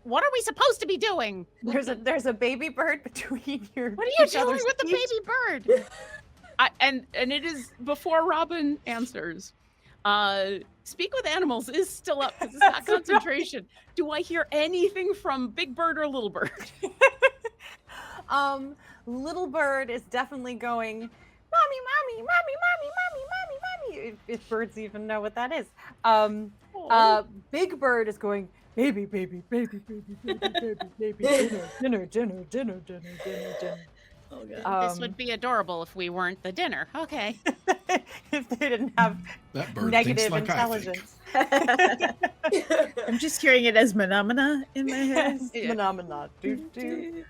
What are we supposed to be doing? There's a baby bird between your. What are you doing with the baby bird? And it is before Robin answers. Speak with animals is still up because it's not concentration. Right. Do I hear anything from Big Bird or Little Bird? Little Bird is definitely going, mommy, mommy, mommy, mommy, mommy, mommy, mommy. If birds even know what that is. Big Bird is going, baby, baby, baby, baby, baby, baby, baby, dinner, dinner, dinner, dinner, dinner, dinner, dinner. Oh, God. This would be adorable if we weren't the dinner. Okay. If they didn't have that bird negative like intelligence. I'm just hearing it as phenomena in my head. Phenomena.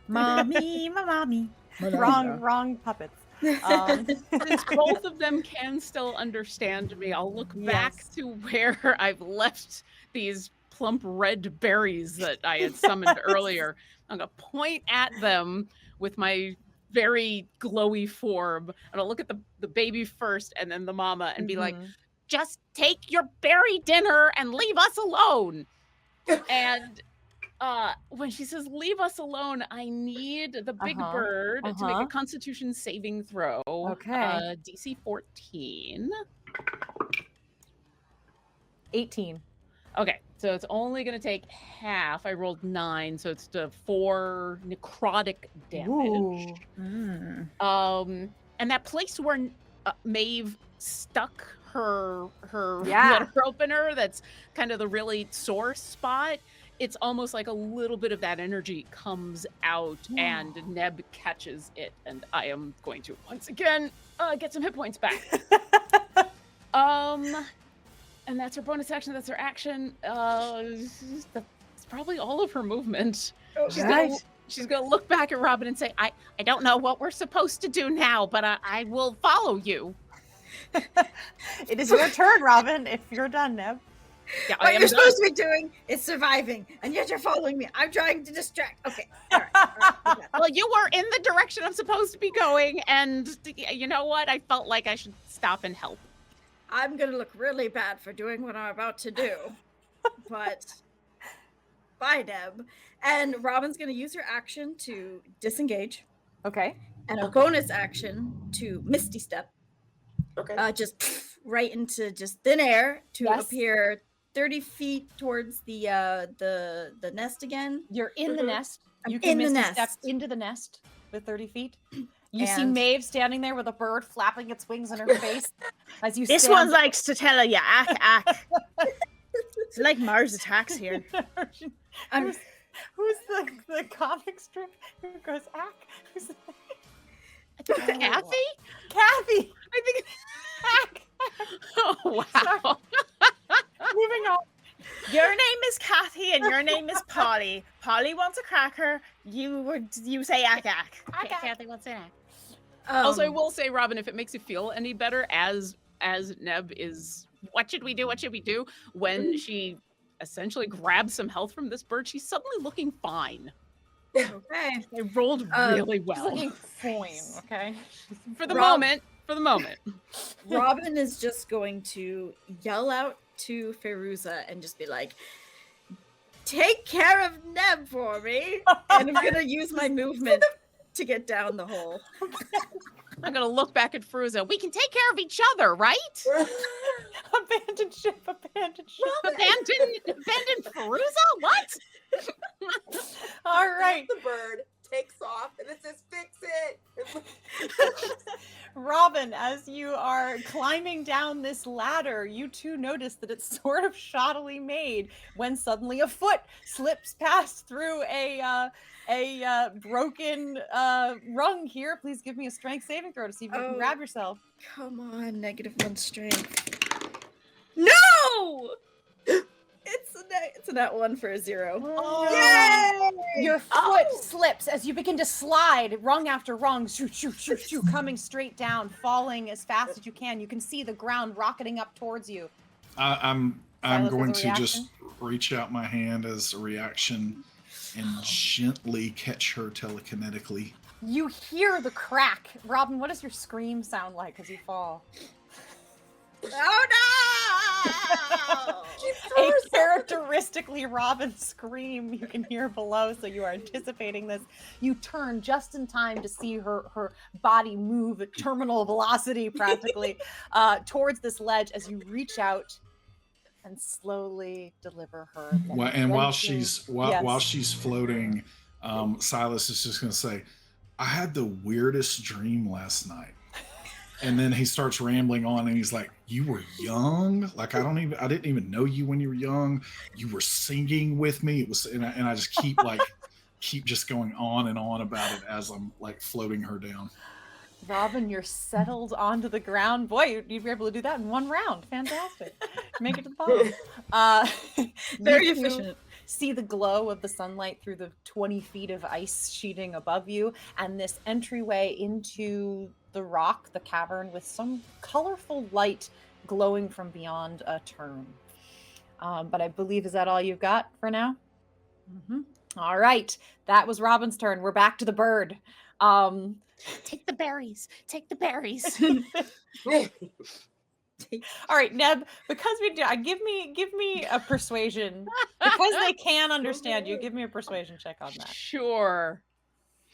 Mommy, my mommy. Wrong puppets. Since both of them can still understand me, I'll look back Yes. to where I've left these plump red berries that I had summoned earlier. I'm going to point at them with my very glowy form, and I'll look at the baby first and then the mama and be like, just take your berry dinner and leave us alone. And when she says leave us alone, I need the big bird to make a Constitution saving throw. Okay. DC 14. 18. Okay, so it's only going to take half. I rolled 9, so it's 4 necrotic damage. Ooh. And that place where Maeve stuck her Yeah. letter opener, that's kind of the really sore spot. It's almost like a little bit of that energy comes out, and Neb catches it, and I am going to once again get some hit points back. And that's her bonus action. That's her action. It's probably all of her movement. She's gonna look back at Robin and say, "I don't know what we're supposed to do now, but I will follow you." It is your turn, Robin. If you're done, Neb. Yeah, What you're supposed to be doing is surviving, and yet you're following me. I'm trying to distract. Okay, all right. Well, you were in the direction I'm supposed to be going, and you know what? I felt like I should stop and help. I'm gonna look really bad for doing what I'm about to do, but bye, Deb. And Robin's gonna use her action to disengage, Okay. and a bonus action to Misty Step. Okay. Just right into just thin air to Yes. appear 30 feet towards the nest again. You're in the nest. I'm You can in the Misty step nest. into the nest with 30 feet. You see And- Maeve standing there with a bird flapping its wings in her face as you This stand one likes to tell you, ack. It's like Mars attacks here. I'm- Who's the comic strip who goes ack? Who's the... Kathy? Kathy! I think. Ack! Oh wow. Moving on. Your name is Kathy and your name is Polly. Polly wants a cracker. You say ack. Kathy, what's that? Also, I Um, will say, Robin, if it makes you feel any better, as Neb is, what should we do? When she essentially grabs some health from this bird, she's suddenly looking fine. okay. They rolled really She's well looking fine, okay? for the moment. Robin is just going to yell out to Fairuza and just be like, take care of Neb for me. And I'm going to use my movement to get down the hole. I'm gonna look back at Fuzza. We can take care of each other, right? Abandoned ship. Abandon Fairuza? What? All right. The bird takes off and it says fix it. Robin, as you are climbing down this ladder, you too notice that it's sort of shoddily made when suddenly a foot slips past through a broken rung here. Please give me a strength saving throw to see if you can grab yourself. Come on, -1 strength. No! It's a nat 1 for a 0. Your foot slips as you begin to slide rung after rung, shoo, coming straight down, falling as fast as you can. You can see the ground rocketing up towards you. I'm Silas, going as a to just reaction? reach out my hand as a reaction and gently catch her telekinetically. You hear the crack. Robin, what does your scream sound like as you fall? Oh no! A characteristically Robin scream you can hear below, so you are anticipating this. You turn just in time to see her body move at terminal velocity practically towards this ledge as you reach out and slowly deliver her. While she's Yes. floating, Silas is just going to say, "I had the weirdest dream last night." And then he starts rambling on, and he's like, "You were young. Like I didn't even know you when you were young. You were singing with me. It was, and I just keep just going on and on about it as I'm like floating her down." Robin, you're settled onto the ground. Boy, you'd be able to do that in one round. Fantastic. Make it to the bottom. Very You two efficient. See the glow of the sunlight through the 20 feet of ice sheeting above you, and this entryway into the rock, the cavern, with some colorful light glowing from beyond a turn. But I believe, is that all you've got for now? Mm-hmm. All right. That was Robin's turn. We're back to the bird. Take the berries. Take the berries. All right, Neb, because we do, give me a persuasion, because they can understand you. Give me a persuasion check on that. Sure.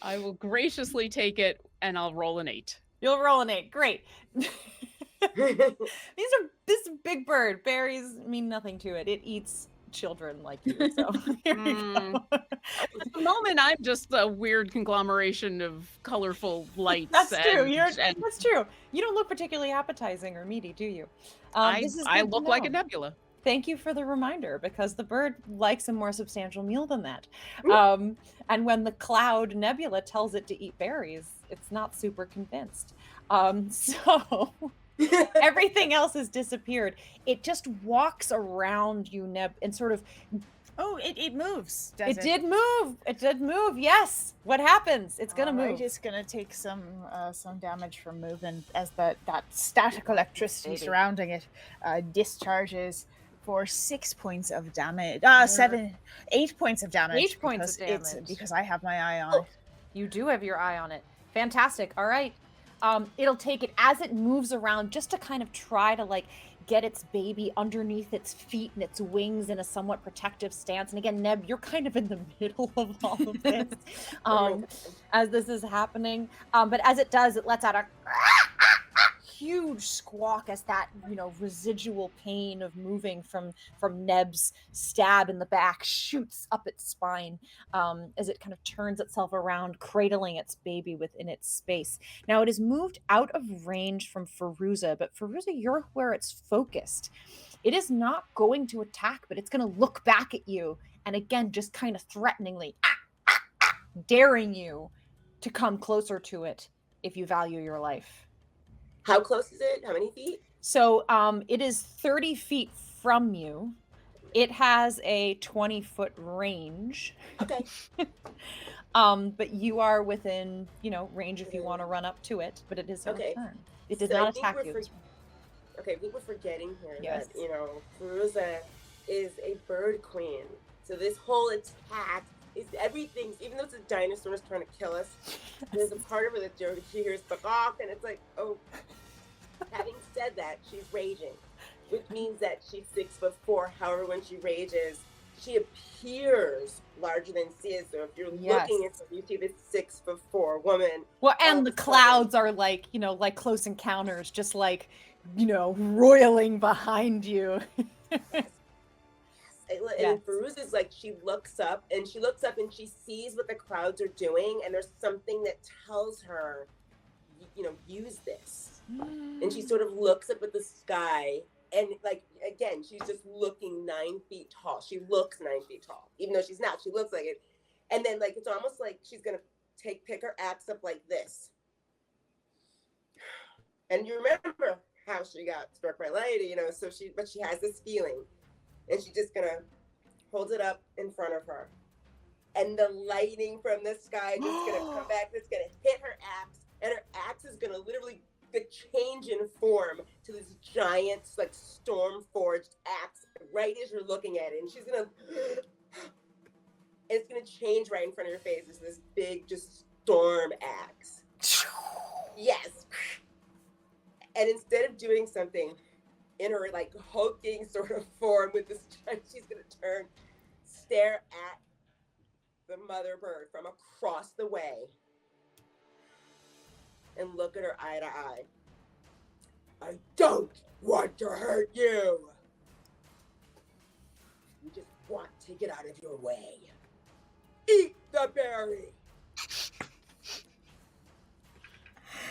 I will graciously take it, and I'll roll an 8. You'll roll an 8. Great. This big bird. Berries mean nothing to it. It eats children like you. So here we go. At the moment, I'm just a weird conglomeration of colorful lights. That's true. And That's true. You don't look particularly appetizing or meaty, do you? I This is I good to look like a know. nebula. Thank you for the reminder, because the bird likes a more substantial meal than that. And when the cloud nebula tells it to eat berries, it's not super convinced. So everything else has disappeared. It just walks around you, Neb, and sort of. Oh, it moves. It did move. It did move. Yes. What happens? It's gonna move. It's gonna take some damage from moving as that static electricity Maybe. surrounding it discharges for 6 points of damage. 8 points of damage. 8 points of damage. Because I have my eye on it. You do have your eye on it. Fantastic. All right. It'll take it as it moves around, just to kind of try to like get its baby underneath its feet and its wings in a somewhat protective stance. And again, Neb, you're kind of in the middle of all of this as this is happening. But as it does, it lets out a huge squawk as that, residual pain of moving from Neb's stab in the back shoots up its spine as it kind of turns itself around, cradling its baby within its space. Now it is moved out of range from Fairuza, but Fairuza, you're where it's focused. It is not going to attack, but it's going to look back at you and again, just kind of threateningly, daring you to come closer to it if you value your life. How close is it? How many feet? So it is 30 feet from you. It has a 20-foot range. Okay. But you are within, range if you want to run up to it. But it is your turn. It did not attack you. Okay, I think we're forgetting here Yes. that, Fairuza is a bird queen. So this whole attack is everything, even though it's a dinosaur is trying to kill us, there's a part of her that she hears "bakak," and it's like, oh. Having said that, she's raging, which means that she's 6'4". However, when she rages, she appears larger than she is. So if you're looking at her, you see this 6'4" woman. Well, and the clouds are like, like Close Encounters, just like, roiling behind you. And Fairuza's like, she looks up and she sees what the clouds are doing, and there's something that tells her, use this. And she sort of looks up at the sky, and like, again, she's just looking 9 feet tall. She looks 9 feet tall, even though she's not. She looks like it. And then like, it's almost like she's gonna pick her axe up like this. And you remember how she got struck by lightning, but she has this feeling, and she's just gonna hold it up in front of her. And the lightning from the sky just gonna come back, it's gonna hit her axe, and her axe is gonna literally change in form to this giant, like, storm forged axe right as you're looking at it. And she's gonna, it's gonna change right in front of your face. It's this big, just storm axe. Yes. And instead of doing something in her, like, hulking sort of form with this, she's gonna turn, stare at the mother bird from across the way, and look at her eye to eye. I don't want to hurt you. You just want to get out of your way. Eat the berry.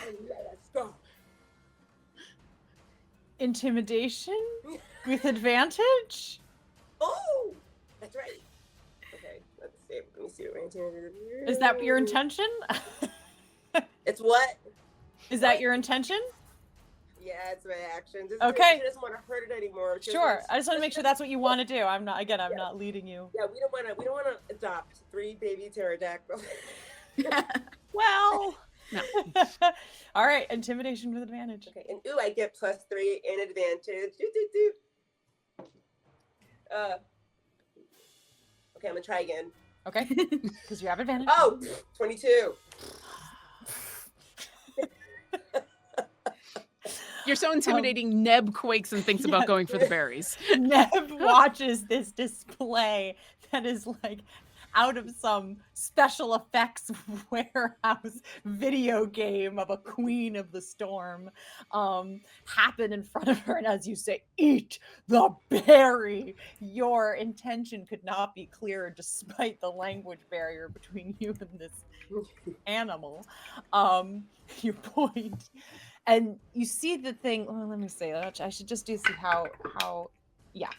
And let us go. Intimidation with advantage? Oh, that's right. Okay, let me see what Is that your intention? It's what? Is that your intention? Yeah, it's my action. Okay. She doesn't want to hurt it anymore. Sure. I just want to make sure that's what you want to do. I'm not leading you. Yeah, we don't want to adopt 3 baby pterodactyls. Well, No. All right, intimidation with advantage. Okay, and ooh, I get +3 in advantage. Do. Okay, I'm gonna try again. Okay, because you have advantage. Oh, 22. You're so intimidating. Neb quakes and thinks about going for the berries. Neb watches this display that is like out of some special effects warehouse video game of a queen of the storm happen in front of her. And as you say, eat the berry, your intention could not be clearer despite the language barrier between you and this animal. You point. And you see the thing. Oh, let me say that. I should just do see how. Yeah.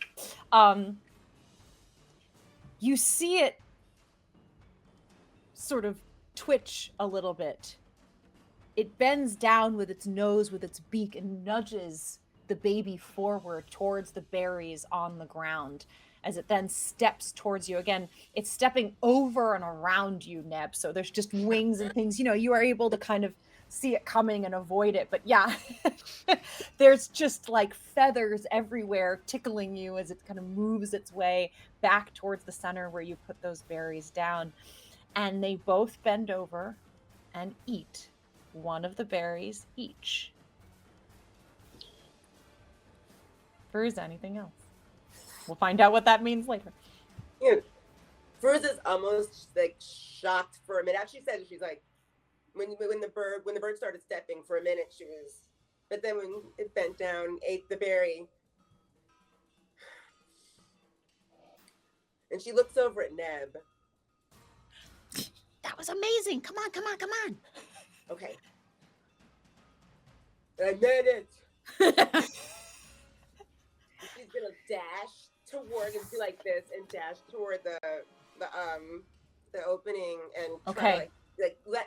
You see it sort of twitch a little bit. It bends down with its nose, with its beak, and nudges the baby forward towards the berries on the ground. As it then steps towards you again, it's stepping over and around you, Neb. So there's just wings and things. You are able to kind of see it coming and avoid it. But yeah, there's just like feathers everywhere tickling you as it kind of moves its way back towards the center where you put those berries down. And they both bend over and eat one of the berries each. Fairuza, anything else? We'll find out what that means later. Yeah. Fairuza's almost like shocked for a minute. She said, she's like, when the bird started stepping for a minute, she was, but then when it bent down, ate the berry, and she looks over at Neb. That was amazing. Come on. Okay. I made it. She's gonna dash toward and do like this and dash toward the opening and okay.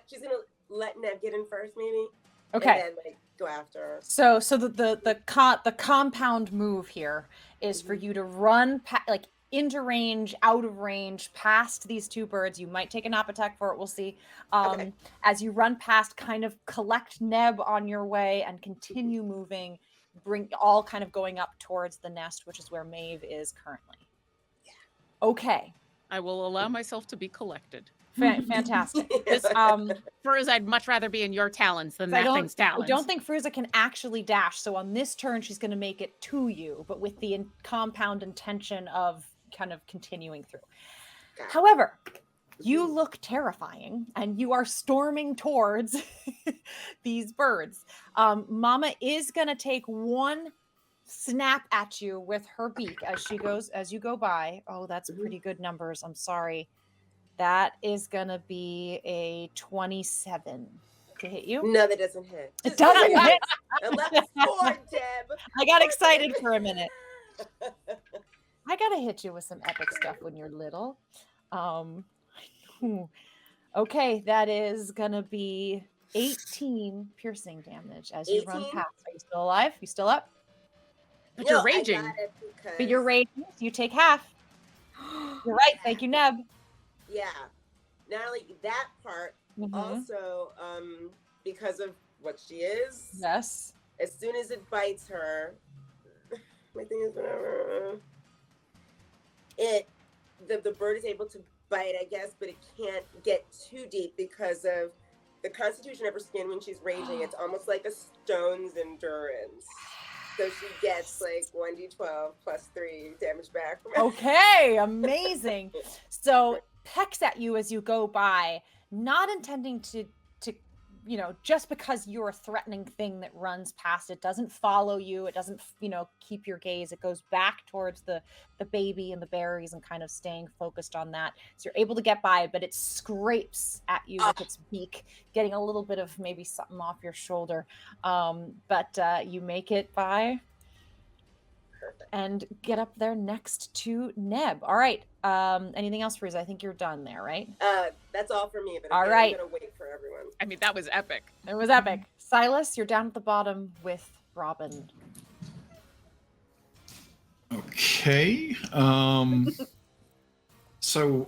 She's gonna let Neb get in first, maybe. Okay. And then go after her. So the compound move here is for you to run into range, out of range, past these two birds. You might take an op attack for it. We'll see. Okay. As you run past, kind of collect Neb on your way and continue moving. Bring all kind of going up towards the nest, which is where Maeve is currently. Yeah. Okay. I will allow myself to be collected. Fantastic. Fairuza, I'd much rather be in your talons than that thing's talons. I don't think Fairuza can actually dash. So on this turn, she's going to make it to you, but with the compound intention of kind of continuing through. However, you look terrifying and you are storming towards these birds. Mama is going to take one snap at you with her beak as you go by. Oh, that's pretty good numbers. I'm sorry. That is going to be a 27 to hit you. No, that doesn't hit. It doesn't hit. I'm level 4, Deb. I got excited for a minute. I got to hit you with some epic stuff when you're little. Okay, that is going to be 18 piercing damage as you run past. Are you still alive? You still up? But you're raging. But you're raging. So you take half. You're right. Thank you, Neb. Yeah. Not only that part, also because of what she is. Yes. As soon as it bites her, my thing is whatever. The bird is able to bite, I guess, but it can't get too deep because of the constitution of her skin when she's raging. It's almost like a stone's endurance. So she gets like 1d12 plus 3 damage back from it. Okay, amazing. So pecks at you as you go by, not intending to just because you're a threatening thing that runs past, it doesn't follow you, it doesn't keep your gaze, it goes back towards the baby and the berries and kind of staying focused on that. So you're able to get by, but it scrapes at you with its beak, getting a little bit of maybe something off your shoulder, but you make it by. Perfect. And get up there next to Neb. All right. Anything else, Fairuza? I think you're done there, right? That's all for me. But all right. I'm gonna wait for everyone. I mean, that was epic. It was epic. Silas, you're down at the bottom with Robin. Okay. So,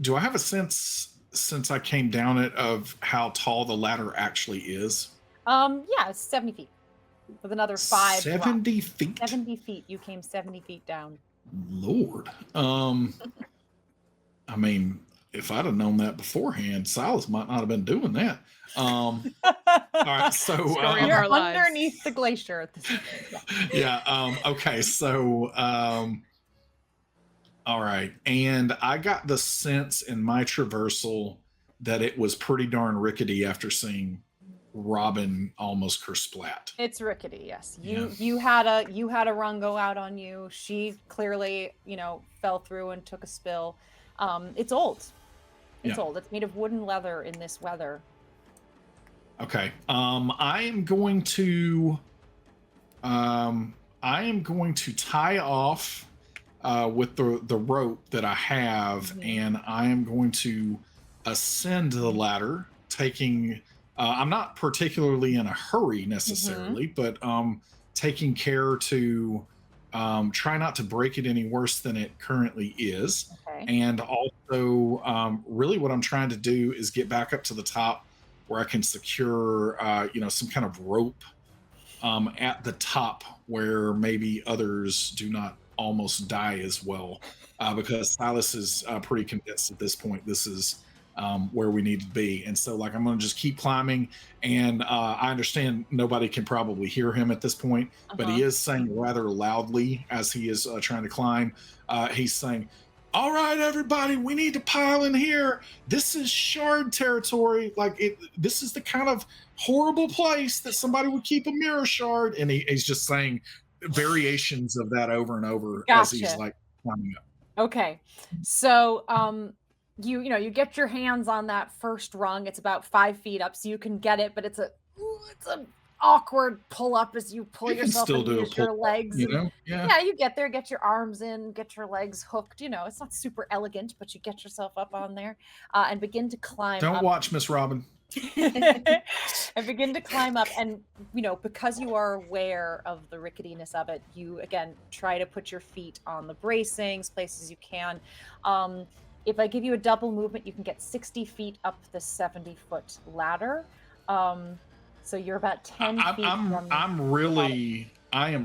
do I have a sense since I came down it, of how tall the ladder actually is? Yeah, it's 70 feet. With another 5 70 drops. feet? 70 feet. You came 70 feet down. Lord. I mean, if I'd have known that beforehand, Silas might not have been doing that. All right, so Story of You're our lives. underneath the glacier at this point. Yeah. yeah, okay, so all right, and I got the sense in my traversal that it was pretty darn rickety after seeing Robin almost kersplat. It's rickety, yes. Yeah. You had a run go out on you. She clearly, fell through and took a spill. It's old. It's Yeah. old. It's made of wooden leather in this weather. Okay. I am going to tie off with the rope that I have, and I am going to ascend the ladder, taking I'm not particularly in a hurry necessarily, but taking care to try not to break it any worse than it currently is. Okay. And also, really what I'm trying to do is get back up to the top where I can secure, some kind of rope at the top where maybe others do not almost die as well. Because Silas is pretty convinced at this point this is where we need to be. And so, I'm going to just keep climbing. And I understand nobody can probably hear him at this point, but he is saying rather loudly as he is trying to climb. He's saying, "All right, everybody, we need to pile in here. This is shard territory. This is the kind of horrible place that somebody would keep a mirror shard." And he's just saying variations of that over and over as he's climbing up. Okay. So, you get your hands on that first rung. It's about 5 feet up, so you can get it, but it's a awkward pull up as you pull yourself and use your legs. Yeah, you get there, get your arms in, get your legs hooked. It's not super elegant, but you get yourself up on there and begin to climb. Don't watch Miss Robin. And begin to climb up, and because you are aware of the ricketiness of it, you again try to put your feet on the bracings, places you can. If I give you a double movement, you can get 60 feet up the 70-foot ladder. So you're about 10 feet from I am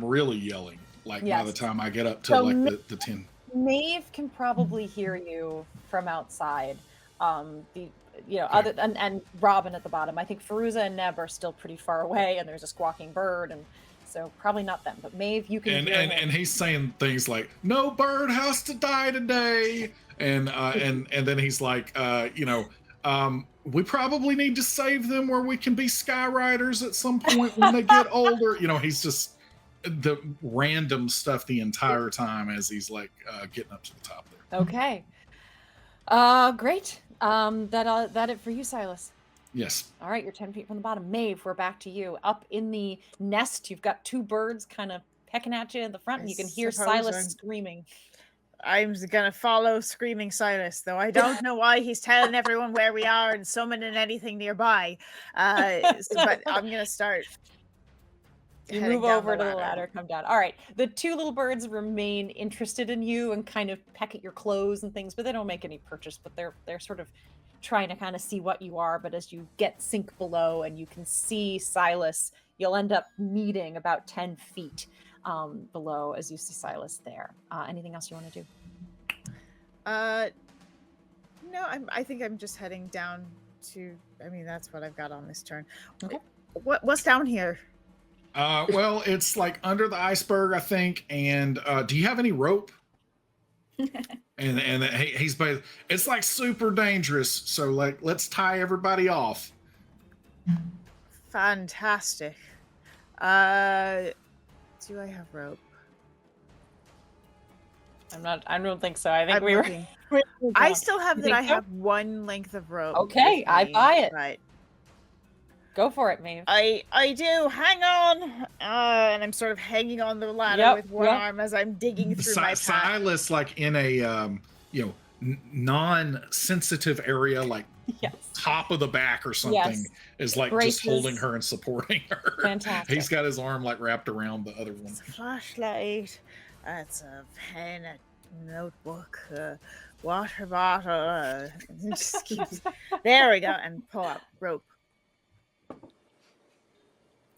really yelling by the time I get up to the 10. Maeve can probably hear you from outside. Okay. Other and Robin at the bottom. I think Fairuza and Neb are still pretty far away, and there's a squawking bird, and so probably not them. But Maeve, you can hear him. And he's saying things like, "No bird has to die today," and then he's like, "We probably need to save them where we can be skywriters at some point when they get older." He's just the random stuff the entire time as he's getting up to the top there. Okay. Great. That it for you, Silas. Yes. All right, you're 10 feet from the bottom. Maeve, we're back to you. Up in the nest, you've got 2 birds kind of pecking at you in the front, and you can hear Silas screaming. I'm gonna follow screaming Silas, though I don't know why he's telling everyone where we are and summoning anything nearby. But I'm gonna start. You move over to the ladder, come down. All right. The 2 little birds remain interested in you and kind of peck at your clothes and things, but they don't make any purchase. But they're sort of trying to kind of see what you are. But as you sink below and you can see Silas, you'll end up meeting about 10 feet below as you see Silas there. Anything else you want to do? No, I think I'm just heading down to. I mean, that's what I've got on this turn. Okay. What's down here? Well, it's under the iceberg, I think. And do you have any rope? and he's by. It's super dangerous. So let's tie everybody off. Fantastic. Do I have rope? I don't think so. I think I still have that. I have 1 length of rope. Okay, I buy it. Right. Go for it, Maeve. I do. Hang on. And I'm sort of hanging on the ladder with one arm as I'm digging through my pack. Silas, in a non-sensitive area, top of the back or something, is just holding her and supporting her. Fantastic. He's got his arm wrapped around the other one. It's a flashlight. That's a pen, a notebook, water bottle. There we go, and pull out rope.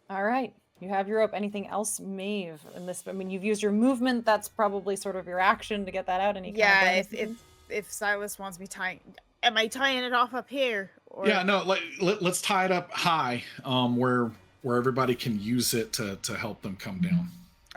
All right. You have your rope. Anything else, Maeve? In this, I mean, you've used your movement. That's probably sort of your action to get that out. Any Yeah, kind of bonus if Silas wants me tying, am I tying it off up here? Or... Yeah, no. Let's tie it up high, where everybody can use it to help them come down.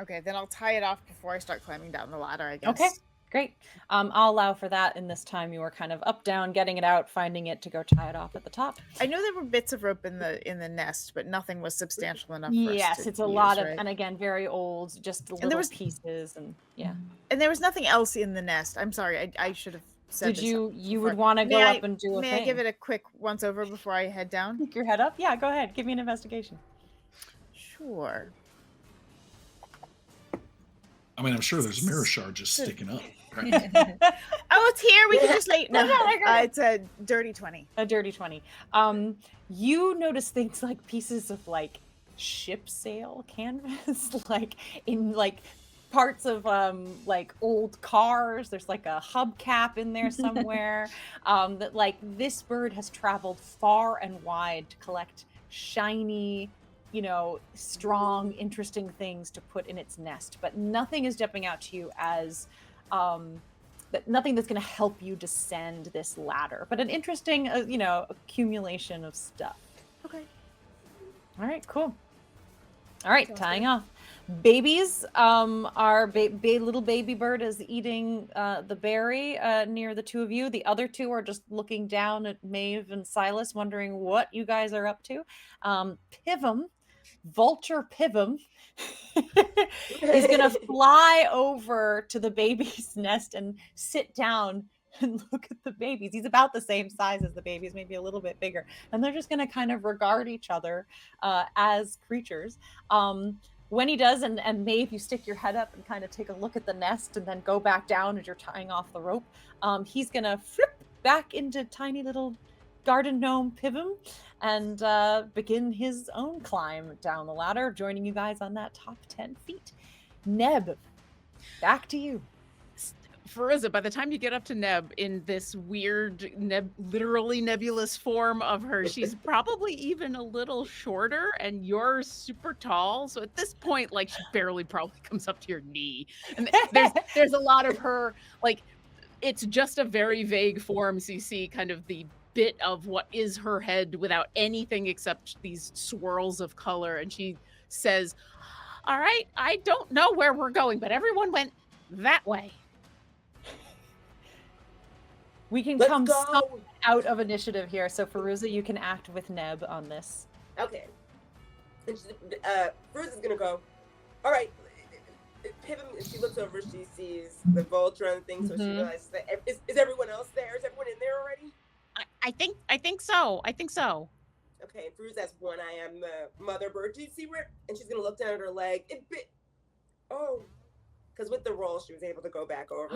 Okay, then I'll tie it off before I start climbing down the ladder, I guess. Okay, great. I'll allow for that. In this time, you were kind of up, down, getting it out, finding it to go tie it off at the top. I know there were bits of rope in the nest, but nothing was substantial enough. Yes, for us to it's a use, lot of, right? and again, very old, just little pieces, and yeah. And there was nothing else in the nest. I'm sorry, I should have said. Did this you before. would want to go up and do a thing? May I give it a quick once over before I head down? Peek your head up? Yeah, go ahead. Give me an investigation. Sure. I mean, I'm sure there's a mirror shard just sticking up. Right? Oh, it's here. We can just lay. No, it's a dirty 20. A dirty 20. You notice things like pieces of like ship sail canvas, like in like parts of like old cars. There's like a hubcap in there somewhere. That like this bird has traveled far and wide to collect shiny, you know, strong, interesting things to put in its nest, but nothing is jumping out to you as nothing that's going to help you descend this ladder, but an interesting, you know, accumulation of stuff. Okay. All right, cool. All right, tying off. Babies, our little baby bird is eating the berry near the two of you. The other two are just looking down at Maeve and Silas, wondering what you guys are up to. Pivum, Vulture Pivum, is going to fly over to the baby's nest and sit down and look at the babies. He's about the same size as the babies, maybe a little bit bigger. And they're just going to kind of regard each other as creatures. When he does, and Maeve, you stick your head up and kind of take a look at the nest and then go back down as you're tying off the rope. He's going to flip back into tiny little garden gnome Pivum and begin his own climb down the ladder, joining you guys on that top 10 feet. Neb, back to you. Fairuza, by the time you get up to Neb in this weird, literally nebulous form of her, she's probably even a little shorter, and you're super tall. So at this point, like, she barely probably comes up to your knee. And there's a lot of her, like, it's just a very vague form. So you see kind of the bit of what is her head without anything except these swirls of color. And she says, "All right, I don't know where we're going, but everyone went that way." We can come out of initiative here. So Fairuza, you can act with Neb on this. Okay. And Fairuza's gonna go, all right. Pivot, she looks over, she sees the vulture and things, so she realizes that is everyone else there? Is everyone in there already? I think so. I think so. Okay, and Fairuza has one eye on the mother bird. Do you see where? And she's gonna look down at her leg. It bit. Oh, because with the roll, she was able to go back over.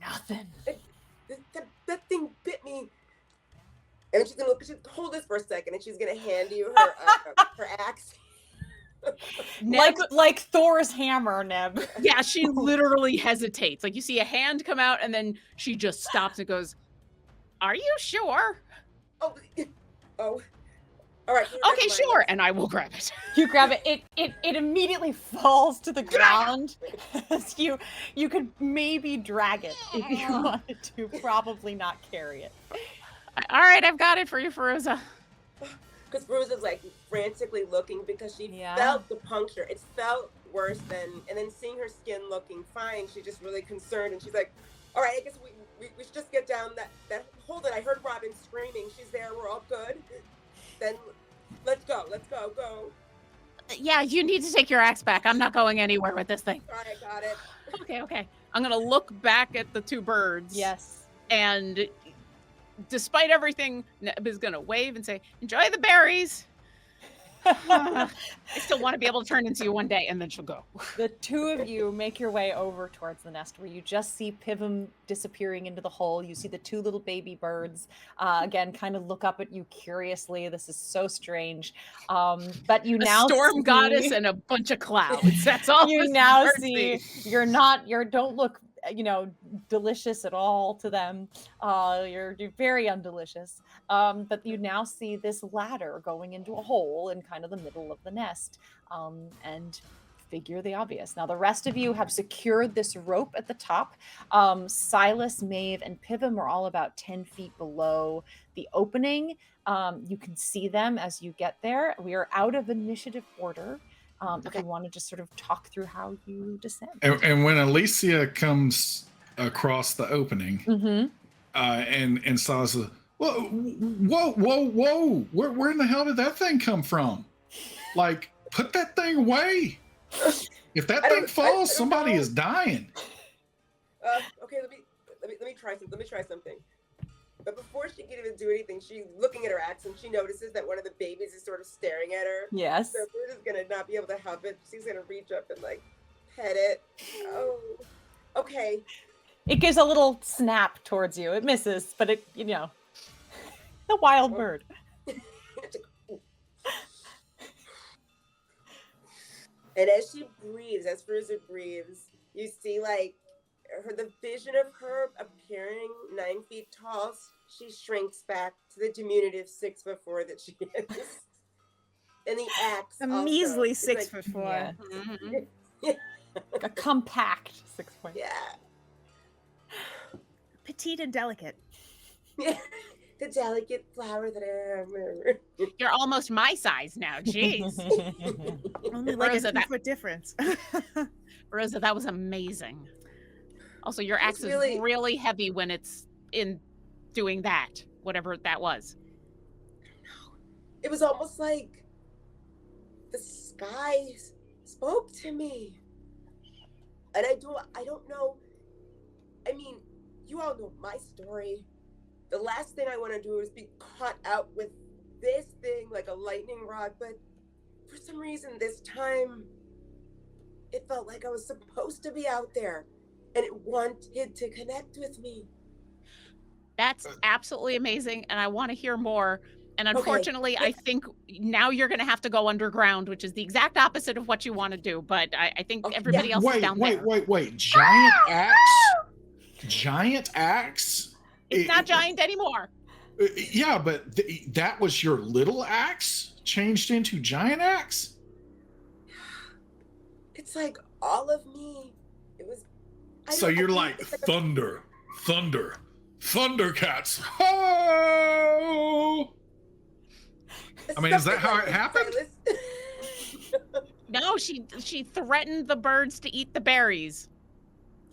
Nothing. That thing bit me. And she's gonna look. She'll hold this for a second, and she's gonna hand you her her axe. like Thor's hammer, Neb. Yeah, she literally hesitates. Like, you see a hand come out, and then she just stops and goes, "Are you sure?" Oh. All right. Okay, sure. And I will grab it. You grab it. It immediately falls to the ground. You could maybe drag it if you wanted to. Probably not carry it. All right, I've got it for you, Fairuza. Because Fairuza's like frantically looking because she felt the puncture. It felt worse than, and then seeing her skin looking fine, she's just really concerned. And she's like, all right, I guess we should just get down that. Hold it, I heard Robin screaming. She's there, we're all good. Then let's go. Yeah, you need to take your axe back. I'm not going anywhere with this thing. All right, got it. Okay. I'm going to look back at the two birds. Yes. And despite everything, Neb is going to wave and say, "Enjoy the berries." I still want to be able to turn into you one day, and then she'll go. The two of you make your way over towards the nest where you just see Pivum disappearing into the hole. You see the two little baby birds, again, kind of look up at you curiously. This is so strange. But you now storm see... goddess and a bunch of clouds. That's all. You now see you don't look, delicious at all to them. You're very undelicious. But you now see this ladder going into a hole in kind of the middle of the nest. And figure the obvious. Now the rest of you have secured this rope at the top. Silas, Maeve, and Pivum are all about 10 feet below the opening. You can see them as you get there. We are out of initiative order. If you want to just sort of talk through how you descend. And when Alicia comes across the opening, and Silas says, whoa, where in the hell did that thing come from? Like, put that thing away. If that thing falls, somebody is dying. Okay, let me try something. Let me try something. But before she can even do anything, she's looking at her axe and she notices that one of the babies is sort of staring at her. Yes. So we're just gonna not be able to help it. She's gonna reach up and like pet it. Oh, okay. It gives a little snap towards you. It misses, but it, a wild bird. And as she breathes, as Fuzza breathes, you see like the vision of her appearing 9 feet tall, she shrinks back to the diminutive 6'4" that she is. And the axe, a measly also, 6'4". Yeah. A compact 6'4". Yeah. Petite and delicate. Yeah. The delicate flower that I am. You're almost my size now. Jeez. Only like Rosa, a 2-foot difference. Rosa, that was amazing. Also, your axe is really heavy when it's in doing that, whatever that was. It was almost like the sky spoke to me. And I don't know. I mean, you all know my story. The last thing I want to do is be caught out with this thing like a lightning rod, but for some reason this time it felt like I was supposed to be out there and it wanted to connect with me. That's absolutely amazing, and I want to hear more. And unfortunately, I think now you're going to have to go underground, which is the exact opposite of what you want to do. But I think everybody else is down there. Wait. Giant axe? Giant axe? It's not giant anymore. Yeah, but that was your little axe changed into giant axe? It's like all of me. It was. So you're like thunder, Thundercats. Oh! I mean, is that how it happened? No, she threatened the birds to eat the berries.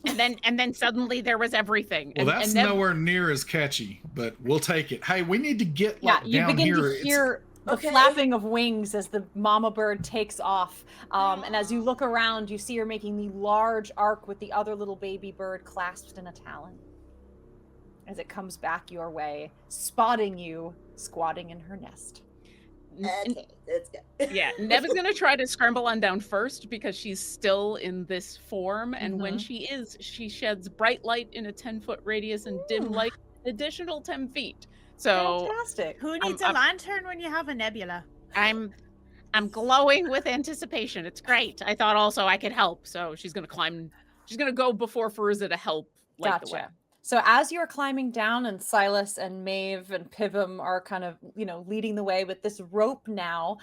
And then suddenly there was everything. Well, that's nowhere near as catchy, but we'll take it. Hey, we need to get down here. You begin to hear the flapping of wings as the mama bird takes off. And as you look around, you see her making the large arc with the other little baby bird clasped in a talon. As it comes back your way, spotting you squatting in her nest. Okay, let's go. Yeah, Nev is going to try to scramble on down first because she's still in this form. And when she sheds bright light in a 10-foot radius and dim light an additional 10 feet. So fantastic. Who needs a lantern when you have a nebula? I'm glowing with anticipation. It's great. I thought also I could help. So she's going to climb. She's going to go before Fairuza to help light the way. So as you're climbing down and Silas and Maeve and Pivum are kind of, leading the way with this rope now,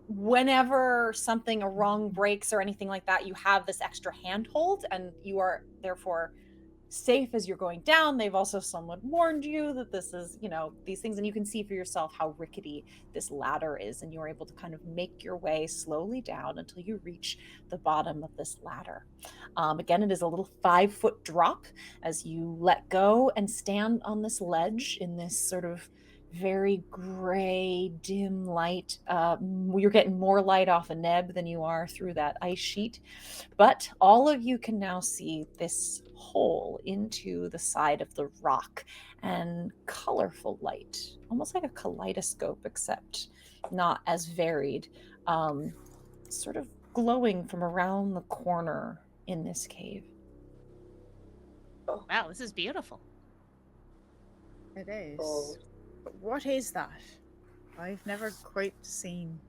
whenever a rung breaks or anything like that, you have this extra handhold and you are therefore safe as you're going down. They've also somewhat warned you that this is, these things, and you can see for yourself how rickety this ladder is, and you're able to kind of make your way slowly down until you reach the bottom of this ladder. Again, it is a little 5-foot drop as you let go and stand on this ledge in this sort of very gray, dim light. You're getting more light off a neb than you are through that ice sheet. But all of you can now see this hole into the side of the rock and colorful light, almost like a kaleidoscope, except not as varied, sort of glowing from around the corner in this cave. Wow, this is beautiful. It is. Oh. What is that? I've never quite seen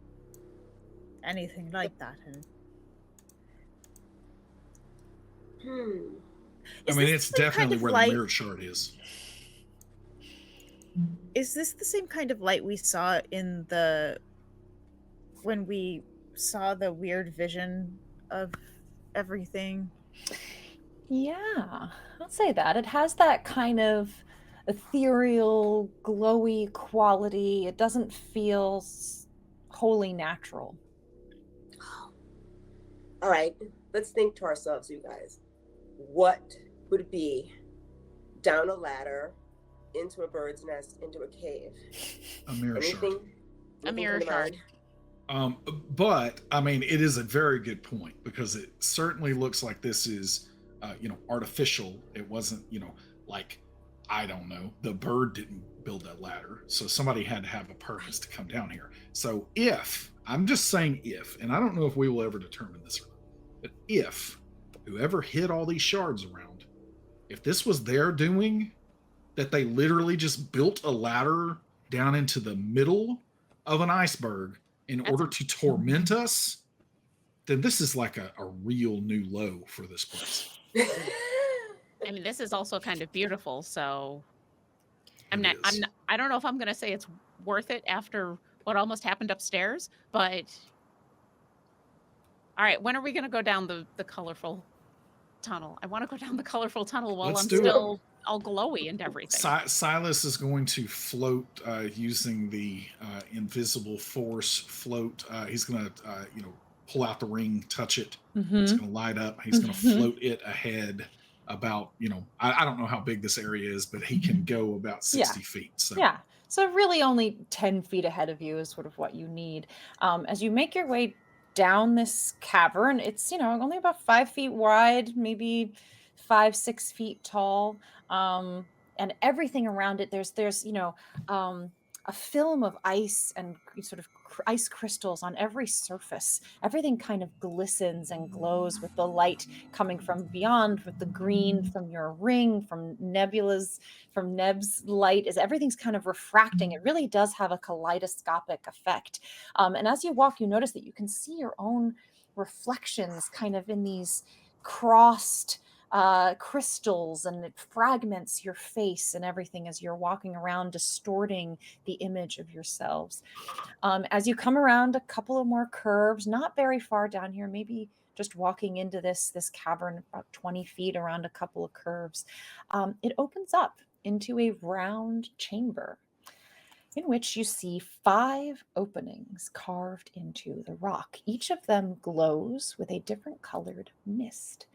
anything like that. I mean, it's definitely where the mirror shard is. Is this the same kind of light we saw in when we saw the weird vision of everything? Yeah, I'll say that. It has that kind of ethereal, glowy quality. It doesn't feel wholly natural. All right, let's think to ourselves, you guys. What would it be down a ladder, into a bird's nest, into a cave? A mirror shard. A mirror shard. But I mean, it is a very good point, because it certainly looks like this is, artificial. It wasn't, like, I don't know, the bird didn't build that ladder, so somebody had to have a purpose to come down here. So I'm just saying if, and I don't know if we will ever determine this or not, but if whoever hid all these shards around, if this was their doing, that they literally just built a ladder down into the middle of an iceberg in order to torment us, then this is like a real new low for this place. I mean, this is also kind of beautiful, so I don't know if I'm going to say it's worth it after what almost happened upstairs, but all right, when are we going to go down the colorful tunnel? I want to go down the colorful tunnel while I'm still all glowy and everything. Silas is going to float using the invisible force float. He's going to, pull out the ring, touch it. It's going to light up. He's going to float it ahead about, I don't know how big this area is, but he can go about 60 feet. So. Yeah. So really only 10 feet ahead of you is sort of what you need. As you make your way down this cavern, it's, only about 5 feet wide, maybe 5-6 feet tall. And everything around it, there's a film of ice and sort of ice crystals on every surface. Everything kind of glistens and glows with the light coming from beyond, with the green from your ring, from Neb's light, as everything's kind of refracting. It really does have a kaleidoscopic effect. And as you walk, you notice that you can see your own reflections kind of in these crossed crystals, and it fragments your face and everything as you're walking around, distorting the image of yourselves. As you come around a couple of more curves, not very far down here, maybe just walking into this cavern about 20 feet around a couple of curves, it opens up into a round chamber in which you see 5 openings carved into the rock. Each of them glows with a different colored mist,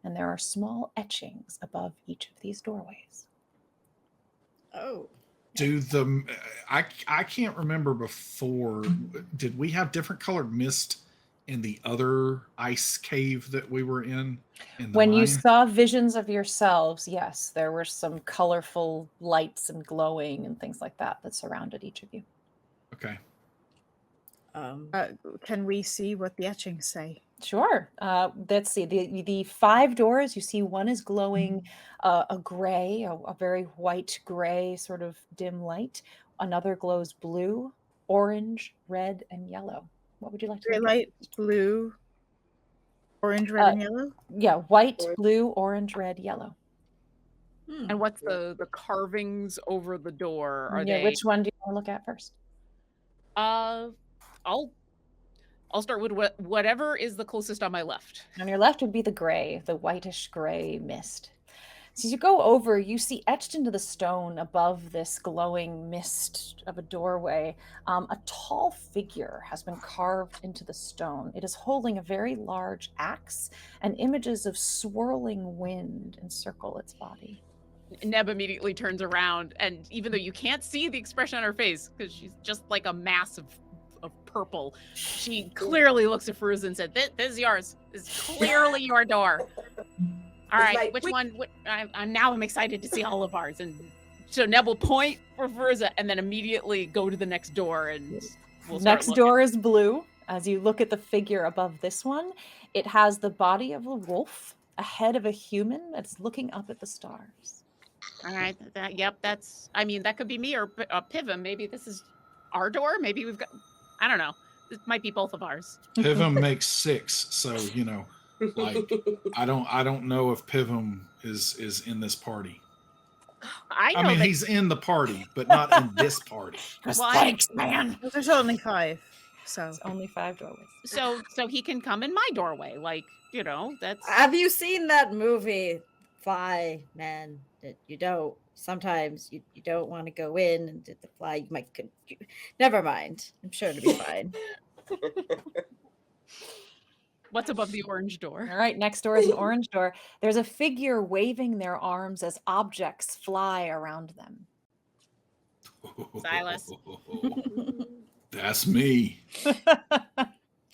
and there are small etchings above each of these doorways. Oh. I can't remember before, did we have different colored mist in the other ice cave that we were in when you saw visions of yourselves, yes, there were some colorful lights and glowing and things like that surrounded each of you. Okay. Can we see what the etchings say? Sure. Let's see. The 5 doors, you see one is glowing a gray, a very white gray sort of dim light. Another glows blue, orange, red, and yellow. What would you like to Gray light, blue, orange, red, and yellow? Yeah, white, blue, orange, red, yellow. And what's the carvings over the door? Are they? Which one do you want to look at first? I'll start with whatever is the closest on my left. On your left would be the gray, the whitish gray mist. So as you go over, you see etched into the stone above this glowing mist of a doorway, a tall figure has been carved into the stone. It is holding a very large axe, and images of swirling wind encircle its body. Neb immediately turns around, and even though you can't see the expression on her face, because she's just like a mass of purple, she clearly looks at Fairuza and said, this is yours. This is clearly your door. All right, which one? I'm excited to see all of ours. And so Neb will point for Fairuza and then immediately go to the next door, and we'll start Next looking. door is blue. As you look at the figure above this one, it has the body of a wolf, a head of a human that's looking up at the stars. All right, that could be me or Pivum. Maybe this is our door. Maybe we've got, I don't know. This might be both of ours. Pivum makes 6, so like I don't know if Pivum is in this party. I mean, he's in the party, but not in this party. Thanks, man. There's only 5, so It's only 5 doorways. So he can come in my doorway. Like, that's. Have you seen that movie, Fly Man? That you don't. Sometimes you don't want to go in, and the fly you might. Never mind. I'm sure it'll be fine. What's above the orange door? All right, next door is an orange door. There's a figure waving their arms as objects fly around them. Silas. That's me.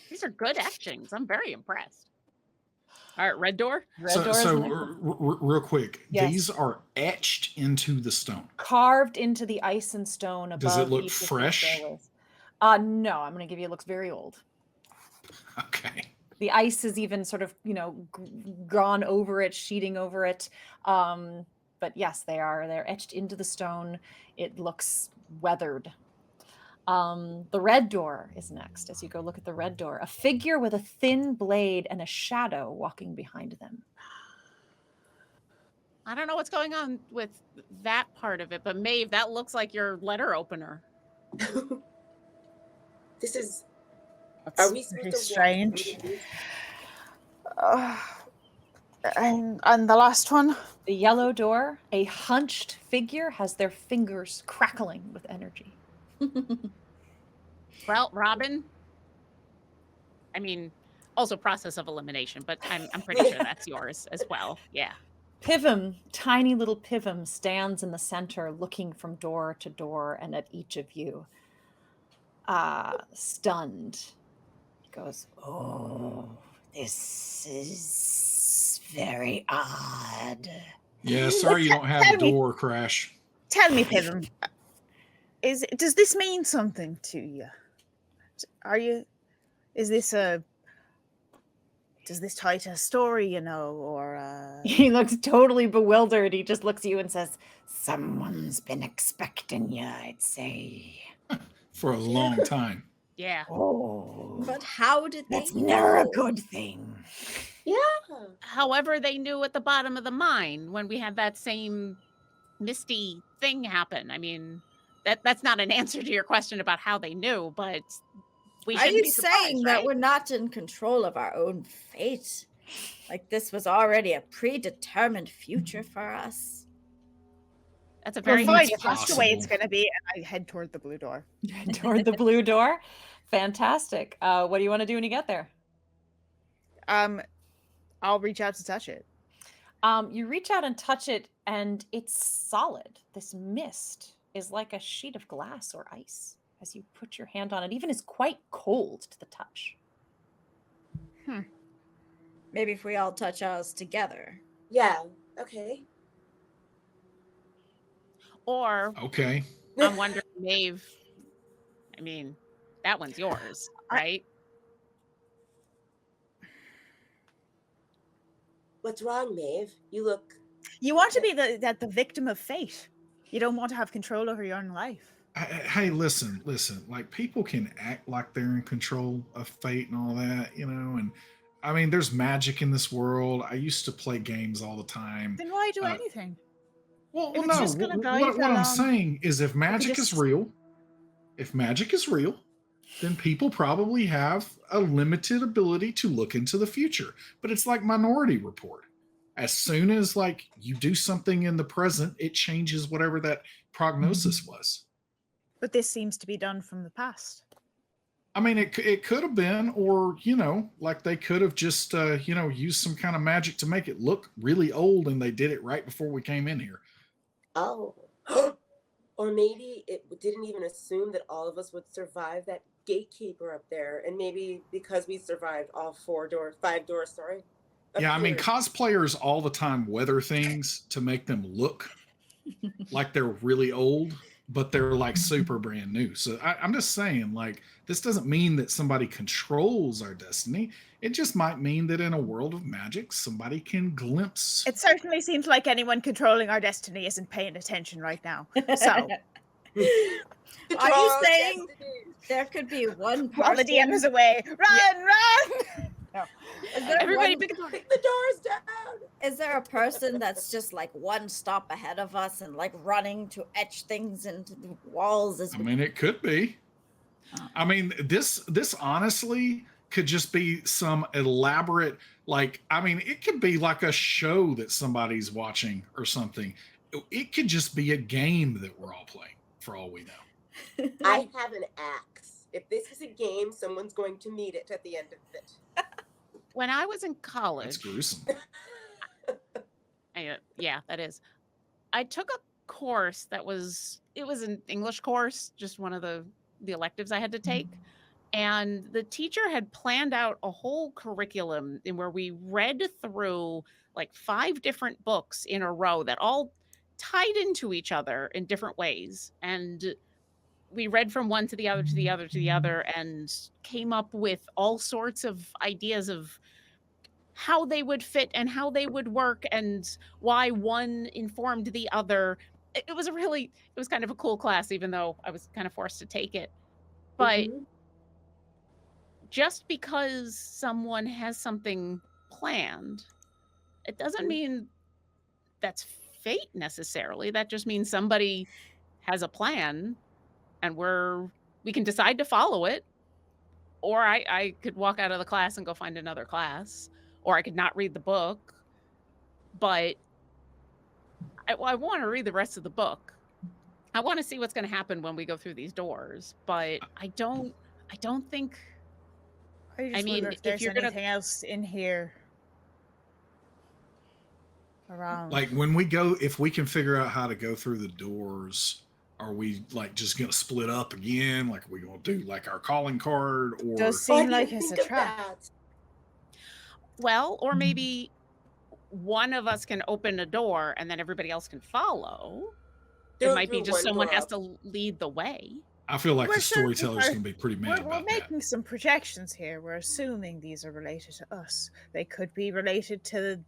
These are good etchings. I'm very impressed. All right, red door. Real quick, Yes. these are etched into the stone. Carved into the ice and stone above. Does it look each of the fresh? doorways. No, I'm going to give you. It looks very old. Okay. The ice is even sort of, gone over it, sheeting over it. But yes, they're etched into the stone. It looks weathered. The red door is next. As you go look at the red door, a figure with a thin blade and a shadow walking behind them. I don't know what's going on with that part of it, but Maeve, that looks like your letter opener. This is. that's Are we pretty supposed to strange. walk And the last one. The yellow door, a hunched figure has their fingers crackling with energy. Well, Robin. I mean, also process of elimination, but I'm pretty sure that's yours as well. Yeah. Pivum, tiny little Pivum, stands in the center looking from door to door and at each of you. Stunned. He goes, Oh, this is very odd. Yeah, sorry you don't have a Tell me. door, Crash. Tell me, Pivum, does this mean something to you? Does this tie to a story, or he looks totally bewildered. He just looks at you and says, Someone's been expecting you, I'd say. For a long time. Yeah. Oh, But how did they that's never a know? good thing. Yeah. However, they knew at the bottom of the mine when we had that same misty thing happen. I mean, that's not an answer to your question about how they knew, but we Are shouldn't you be surprised, saying that right? we're not in control of our own fate? Like this was already a predetermined future for us? That's a very fine, easy if that's the way it's possible. going to be, and I head toward the blue door. toward the blue door. Fantastic. What do you want to do when you get there? I'll reach out to touch it. You reach out and touch it, and it's solid. This mist is like a sheet of glass or ice. As you put your hand on it, even is quite cold to the touch. Maybe if we all touch ours together. Yeah. Okay. Or Okay. I'm wondering, Maeve. I mean, that one's yours, right? What's wrong, Maeve? You look. You want to be the victim of fate. You don't want to have control over your own life. Hey, listen. Like, people can act like they're in control of fate and all that, and I mean, there's magic in this world. I used to play games all the time. Then why do anything? Well, If it's no. just gonna guide What you I'm along, saying is, if magic just- is real, then people probably have a limited ability to look into the future. But it's like Minority Report. As soon as you do something in the present, it changes whatever that prognosis was. But this seems to be done from the past. I mean, it could have been, or they could have just used some kind of magic to make it look really old, and they did it right before we came in here. Oh. Or maybe it didn't even assume that all of us would survive that gatekeeper up there. And maybe because we survived all 5 doors, sorry. Yeah, I mean, appeared. cosplayers all the time weather things to make them look like they're really old, but they're like super brand new. So I'm just saying, like, this doesn't mean that somebody controls our destiny. It just might mean that in a world of magic, somebody can glimpse. It certainly seems like anyone controlling our destiny isn't paying attention right now. So, Are Control you our saying destiny. there could be one while the DM person? is away, run! No. Is there Everybody one- pick a door. Kick the doors down. Is there a person that's just like one stop ahead of us and like running to etch things into the walls as I we mean, it could be. I mean, this honestly could just be some elaborate, like, I mean, it could be like a show that somebody's watching or something. It could just be a game that we're all playing, for all we know. I have an axe. If this is a game, someone's going to need it at the end of it. When I was in That's college, gruesome. yeah, that is. I took a course it was an English course, just one of the electives I had to take. And the teacher had planned out a whole curriculum in where we read through like 5 different books in a row that all tied into each other in different ways. And we read from one to the other, to the other, to the other, and came up with all sorts of ideas of how they would fit and how they would work and why one informed the other. It was kind of a cool class, even though I was kind of forced to take it. But Mhm. just because someone has something planned, it doesn't mean that's fate necessarily. That just means somebody has a plan and we can decide to follow it. Or I could walk out of the class and go find another class, or I could not read the book. But I want to read the rest of the book. I want to see what's going to happen when we go through these doors, but I don't think. I just mean, wonder if if there's you're gonna- anything else in here around. Like when we go, if we can figure out how to go through the doors, are we like just gonna split up again? Like, are we gonna do like our calling card, or Does Oh, I seem like didn't it's a think of trap. that. Well, or maybe one of us can open a door and then everybody else can follow. It Don't might be do just one someone door has up. to lead the way. I feel like We're the certainly storyteller's are- gonna be pretty mad We're about that. making some projections here. We're assuming these are related to us. They could be related to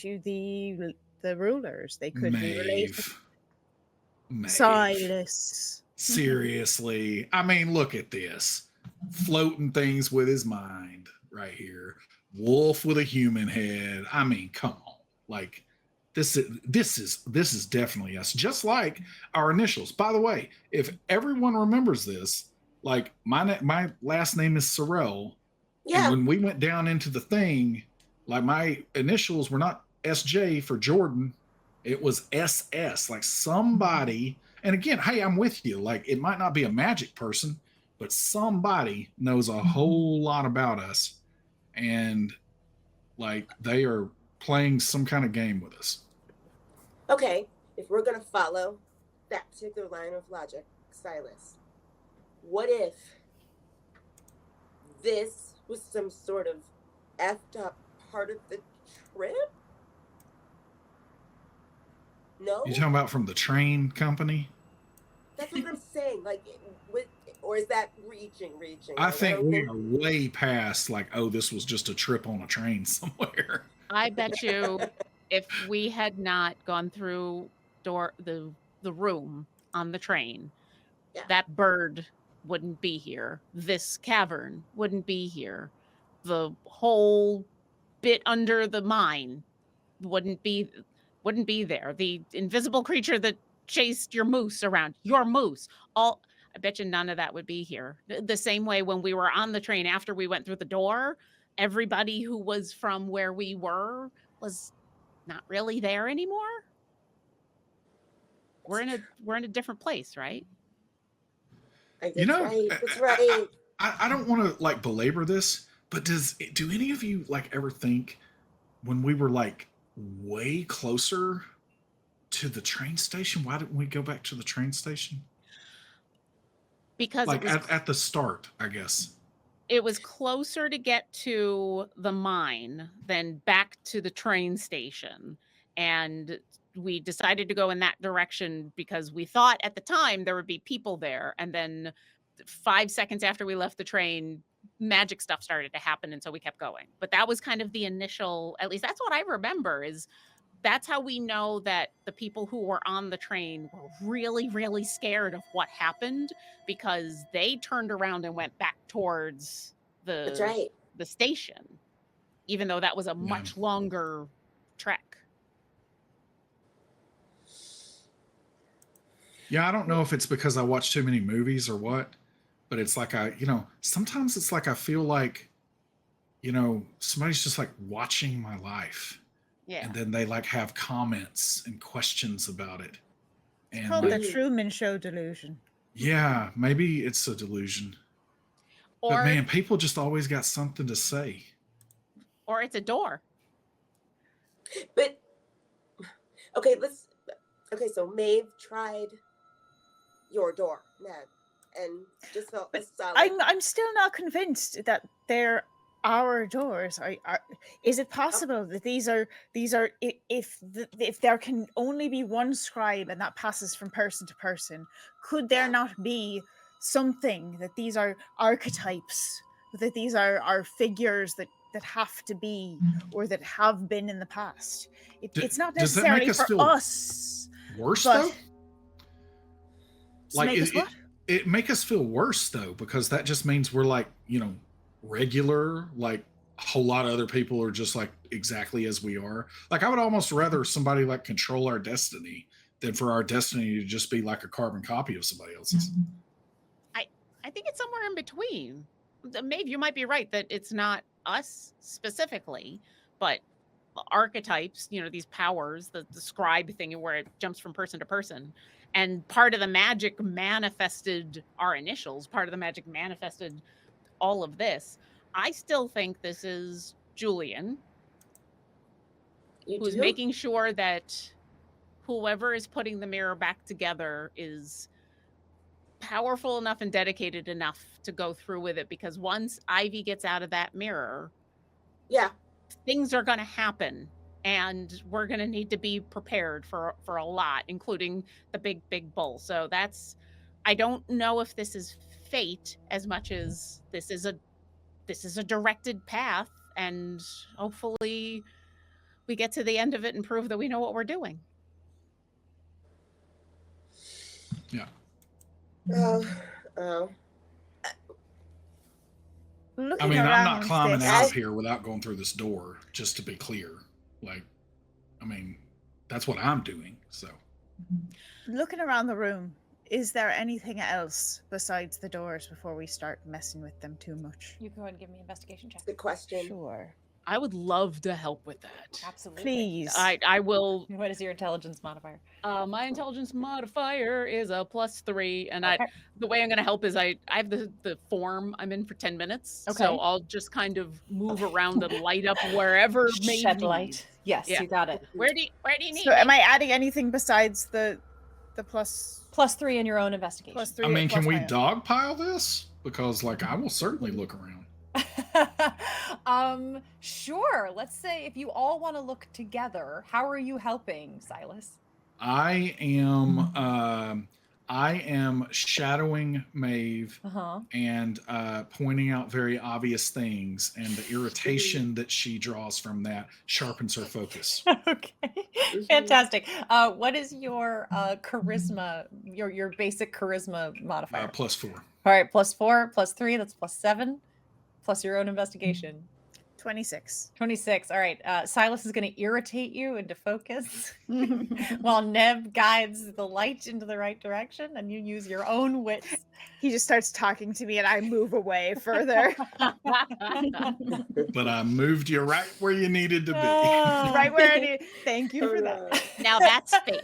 the rulers. They could be related. Mave. Silas. Seriously. I mean, look at this. Floating things with his mind right here. Wolf with a human head. I mean, come on. Like, this is definitely us. Just like our initials. By the way, if everyone remembers this, like my last name is Sorrell. Yeah. And when we went down into the thing, like my initials were not SJ for Jordan. It was SS. Like somebody, and again, hey, I'm with you. Like it might not be a magic person, but somebody knows a whole lot about us. And like they are playing some kind of game with us. Okay, if we're gonna follow that particular line of logic, Silas, what if this was some sort of effed up part of the trip? No, You talking about from the train company? that's what I'm saying. Like, or is that reaching? I Like, think don't we are way past like, oh, this was just a trip on a train somewhere. I bet you if we had not gone through the room on the train, Yeah. that bird wouldn't be here. This cavern wouldn't be here. The whole bit under the mine wouldn't be there. The invisible creature that chased your moose around, I bet you none of that would be here. The same way when we were on the train after we went through the door, everybody who was from where we were was not really there anymore. We're in a different place, right? That's You know, right. That's right. I don't want to like belabor this, but do any of you like ever think when we were like way closer to the train station? Why didn't we go back to the train station? Because like at the start, I guess. It was closer to get to the mine than back to the train station. And we decided to go in that direction because we thought at the time there would be people there. And then 5 seconds after we left the train, magic stuff started to happen. And so we kept going. But that was kind of the initial, at least that's what I remember, is that's how we know that the people who were on the train were really, really scared of what happened, because they turned around and went back towards That's right. the station, even though that was a much longer trek. Yeah, I don't know if it's because I watch too many movies or what, but it's like sometimes it's like I feel like, somebody's just like watching my life. Yeah. And then they like have comments and questions about it. It's called the Truman Show delusion. Yeah, maybe it's a delusion. But man, people just always got something to say. Or it's a door. But okay, so Maeve tried your door, Maeve, and just felt solid. I'm still not convinced that they're our doors. Is it possible that these are if there can only be one scribe and that passes from person to person, could there not be something that these are archetypes, that these are figures that have to be or that have been in the past? It's not necessarily for us. Worse though? Like it make us feel worse though, because that just means we're like, regular, like a whole lot of other people are just like exactly as we are. Like I would almost rather somebody like control our destiny than for our destiny to just be like a carbon copy of somebody else's. I think it's somewhere in between. Maybe you might be right that it's not us specifically, but archetypes, these powers, the scribe thing where it jumps from person to person. And part of the magic manifested our initials. Part of the magic manifested all of this. I still think this is Julian, who's making sure that whoever is putting the mirror back together is powerful enough and dedicated enough to go through with it, because once Ivy gets out of that mirror, things are going to happen, and we're going to need to be prepared for a lot, including the big bull. So I don't know if this is fate as much as this is a directed path, and hopefully we get to the end of it and prove that we know what we're doing. Yeah. I mean, I'm not climbing out of here without going through this door, just to be clear. Like, I mean, that's what I'm doing. So looking around the room, is there anything else besides the doors before we start messing with them too much? You can go ahead and give me an investigation check. Good question. Sure. I would love to help with that. Absolutely. Please. I will. What is your intelligence modifier? My intelligence modifier is a +3, and the way I'm going to help is I have the form I'm in for 10 minutes. Okay. So I'll just kind of move around and light up wherever Maeve shed light. Yes, you got it. Where do you need? So am I adding anything besides the +3 in your own investigation? +3. I mean, can we dogpile this? Because like I will certainly look around. Sure. Let's say if you all want to look together, how are you helping, Silas? I am shadowing Maeve and pointing out very obvious things, and the irritation that she draws from that sharpens her focus. Okay, fantastic. What is your charisma? Your basic charisma modifier? +4. All right, +4, +3. That's +7, plus your own investigation. 26. 26. All right. Silas is going to irritate you into focus while Neb guides the light into the right direction, and you use your own wits. He just starts talking to me and I move away further. But I moved you right where you needed to be. Right where I need. Thank you for that. Now that's fate.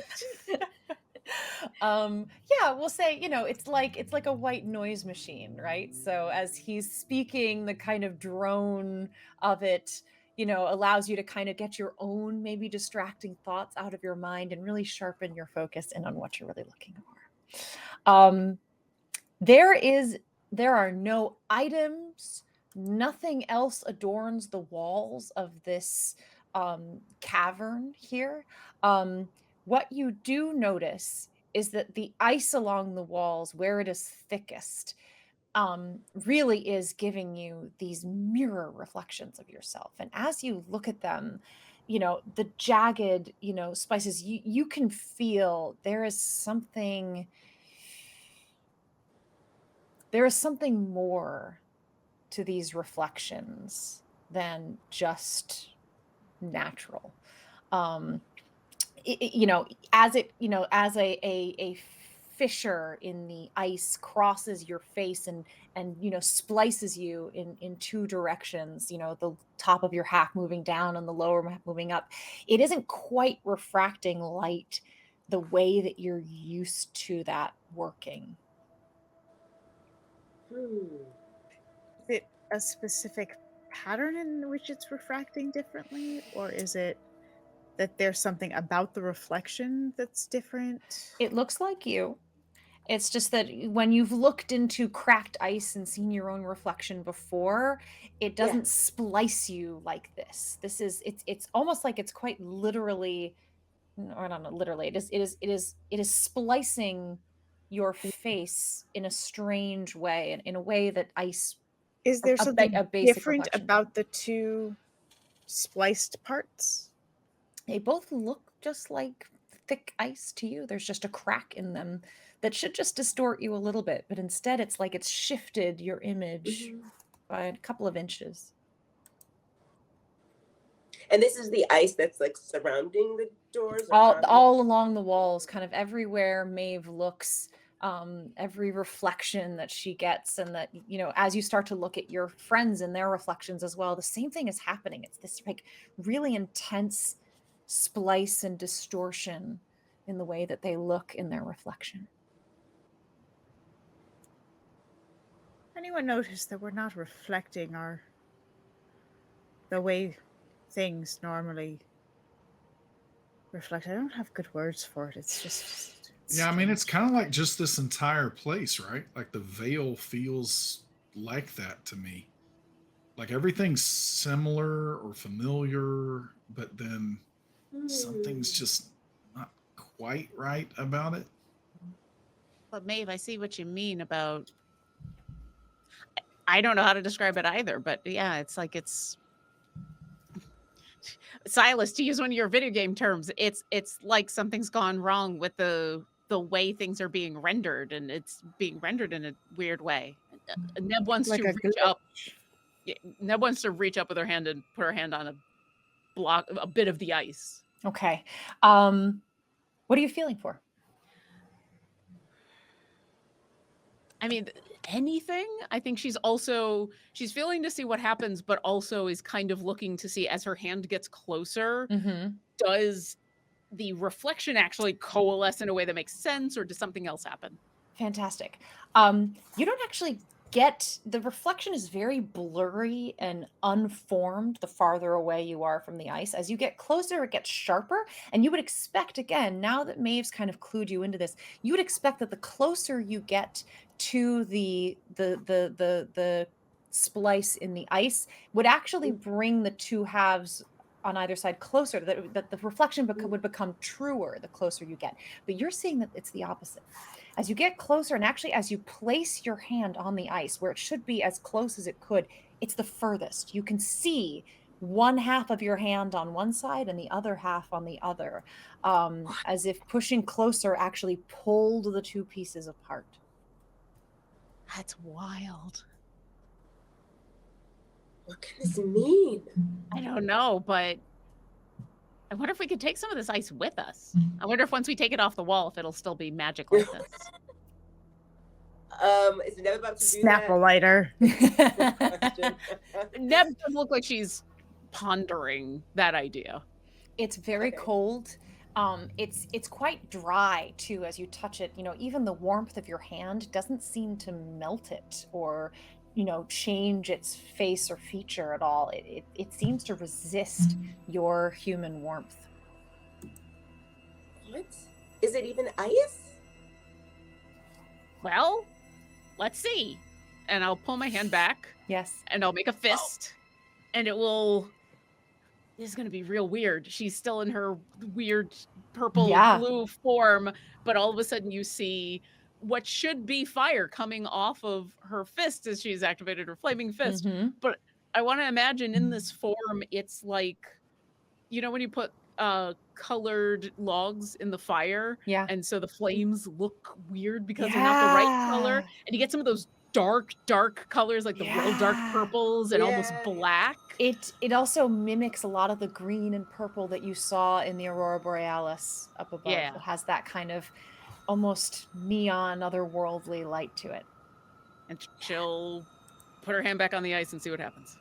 Yeah, we'll say, it's like a white noise machine, right? So as he's speaking, the kind of drone of it, allows you to kind of get your own maybe distracting thoughts out of your mind and really sharpen your focus in on what you're really looking for. There are no items, nothing else adorns the walls of this cavern here. What you do notice is that the ice along the walls, where it is thickest, really is giving you these mirror reflections of yourself. And as you look at them, the jagged, spices, you can feel there is something more to these reflections than just natural. As a fissure in the ice crosses your face and splices you in two directions, the top of your hat moving down and the lower half moving up, it isn't quite refracting light the way that you're used to that working. Is it a specific pattern in which it's refracting differently, or is it that there's something about the reflection that's different? It looks like you. It's just that when you've looked into cracked ice and seen your own reflection before, it doesn't splice you like this. It's almost like it's quite literally, or not literally. It is splicing your face in a strange way, and in a way that ice. Is there something different reflection about the two spliced parts? They both look just like thick ice to you. There's just a crack in them that should just distort you a little bit, but instead it's like it's shifted your image by a couple of inches. And this is the ice that's like surrounding the doors? All along the walls, kind of everywhere Maeve looks, every reflection that she gets, and that, as you start to look at your friends and their reflections as well, the same thing is happening. It's this like really intense splice and distortion in the way that they look in their reflection. Anyone notice that we're not reflecting the way things normally reflect? I don't have good words for it. It's just Yeah, I mean, it's kind of like just this entire place, right? Like the veil feels like that to me. Like everything's similar or familiar, but then something's just not quite right about it. But Maeve, I see what you mean about. I don't know how to describe it either, but yeah, it's like it's. Silas, to use one of your video game terms, it's like something's gone wrong with the way things are being rendered, and it's being rendered in a weird way. Neb wants to reach up. Neb wants to reach up with her hand and put her hand on a bit of the ice. Okay. What are you feeling for? I mean, anything. I think she's feeling to see what happens, but also is kind of looking to see, as her hand gets closer, does the reflection actually coalesce in a way that makes sense, or does something else happen? Fantastic. You don't actually get, the reflection is very blurry and unformed the farther away you are from the ice. As you get closer, it gets sharper, and you would expect, again, now that Maeve's kind of clued you into this, you would expect that the closer you get to the splice in the ice would actually bring the two halves on either side closer, that the reflection would become truer the closer you get. But you're seeing that it's the opposite. As you get closer, and actually as you place your hand on the ice where it should be as close as it could, it's the furthest. You can see one half of your hand on one side and the other half on the other, as if pushing closer actually pulled the two pieces apart. That's wild. What can this mean? I don't know, but I wonder if we could take some of this ice with us. I wonder if once we take it off the wall, if it'll still be magic like this. Is Neb about to do Snap that? a lighter. Neb does look like she's pondering that idea. It's very cold. It's quite dry too as you touch it. Even the warmth of your hand doesn't seem to melt it or change its face or feature at all. It seems to resist your human warmth. What? Is it even ice? Well, let's see. And I'll pull my hand back. Yes. And I'll make a fist. And it will... This is going to be real weird. She's still in her weird purple blue form, but all of a sudden you see what should be fire coming off of her fist as she's activated her flaming fist. Mm-hmm. But I want to imagine in this form, it's like, when you put colored logs in the fire, and so the flames look weird because they're not the right color, and you get some of those dark colors, like the real dark purples and almost black. It also mimics a lot of the green and purple that you saw in the Aurora Borealis up above. Yeah. It has that kind of almost neon, otherworldly light to it. And she'll put her hand back on the ice and see what happens.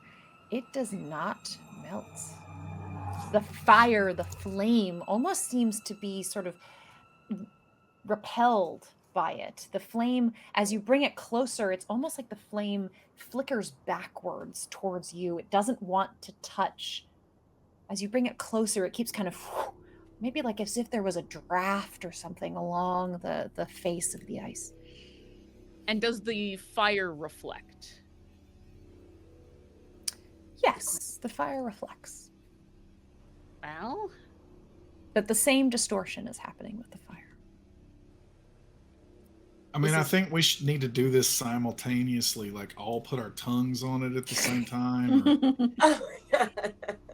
It does not melt. The fire, the flame, almost seems to be sort of repelled by it. The flame, as you bring it closer, it's almost like the flame flickers backwards towards you. It doesn't want to touch. As you bring it closer, it keeps kind of, maybe like as if there was a draft or something along the face of the ice. And does the fire reflect? Yes, the fire reflects. Well? But the same distortion is happening with the fire. I mean, I think we should need to do this simultaneously, like all put our tongues on it at the same time. Oh my God.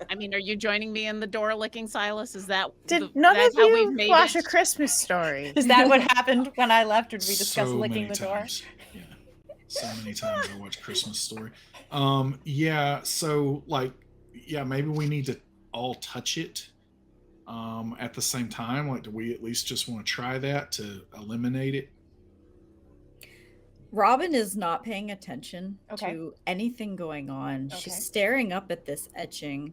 I mean, are you joining me in the door licking, Silas? Is that Did none of how we've you made watch it? A Christmas Story? Is that what happened when I left, or did we discuss So licking many the door? times. Yeah. So many times I watch Christmas Story. So maybe we need to all touch it at the same time. Like, do we at least just want to try that to eliminate it? Robin is not paying attention Okay. to anything going on. Okay. She's staring up at this etching,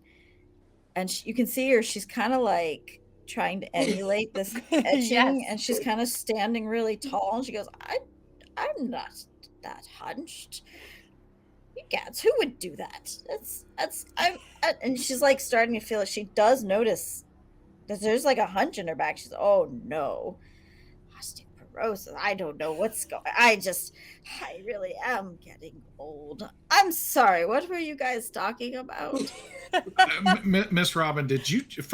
and you can see her. She's kind of like trying to emulate this etching, Yes. and she's kind of standing really tall. And she goes, "I'm not that hunched. You gads, who would do that? And she's like starting to feel it. She does notice that there's like a hunch in her back. She's, oh no. I don't know what's going. I really am getting old. I'm sorry. What were you guys talking about? Miss Robin, did you just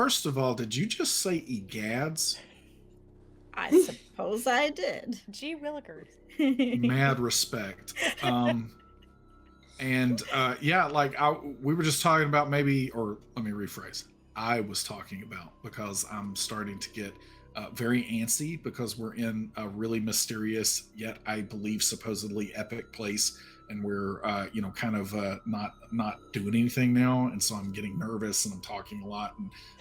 say egads? I suppose I did. Gee willikers. Mad respect. We were just talking about maybe, or let me rephrase. I was talking about, because I'm starting to get very antsy because we're in a really mysterious, yet I believe supposedly epic place, and we're not doing anything now, and so I'm getting nervous and I'm talking a lot,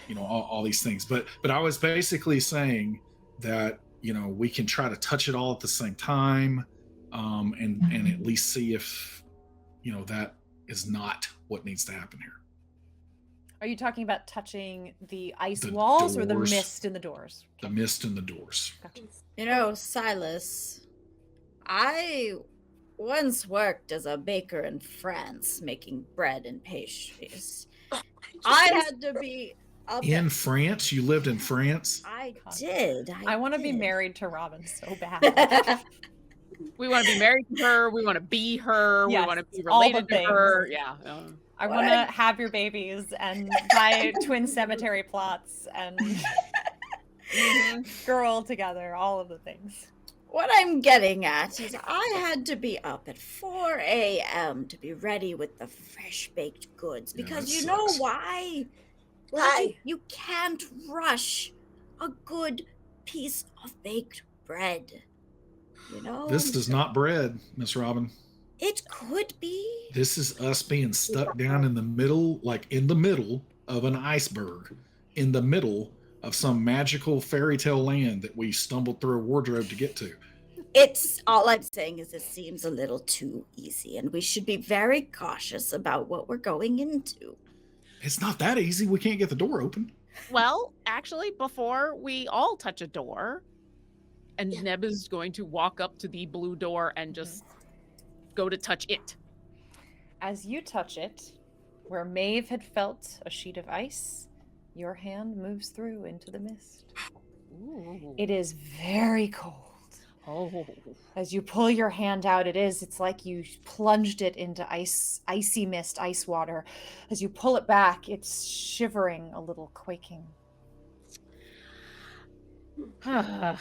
and all these things. But I was basically saying that we can try to touch it all at the same time, and at least see if that is not what needs to happen here. Are you talking about touching the ice The walls or the doors. mist in the doors? The mist in the doors. Gotcha. Silas, I once worked as a baker in France, making bread and pastries. I had to be up In France? You lived in France? I did. I want to be married to Robin so bad. We want to be married to her. We want to be her. Yes, we want to be all the related to things. her. Yeah. I want to have your babies and buy twin cemetery plots and girl together, all of the things. What I'm getting at is I had to be up at 4 a.m. to be ready with the fresh baked goods, because that you know sucks. why? Why? You can't rush a good piece of baked bread. This is not bread, Miss Robin. It could be. This is us being stuck down in the middle, like in the middle of an iceberg, in the middle of some magical fairy tale land that we stumbled through a wardrobe to get to. It's all I'm saying is it seems a little too easy, and we should be very cautious about what we're going into. It's not that easy. We can't get the door open. Well, actually, before we all touch a door, and Neb is going to walk up to the blue door and just go to touch it. As you touch it, where Maeve had felt a sheet of ice, your hand moves through into the mist. Ooh. It is very cold. Oh. As you pull your hand out, it's like you plunged it into icy mist, ice water. As you pull it back, it's shivering a little, quaking. All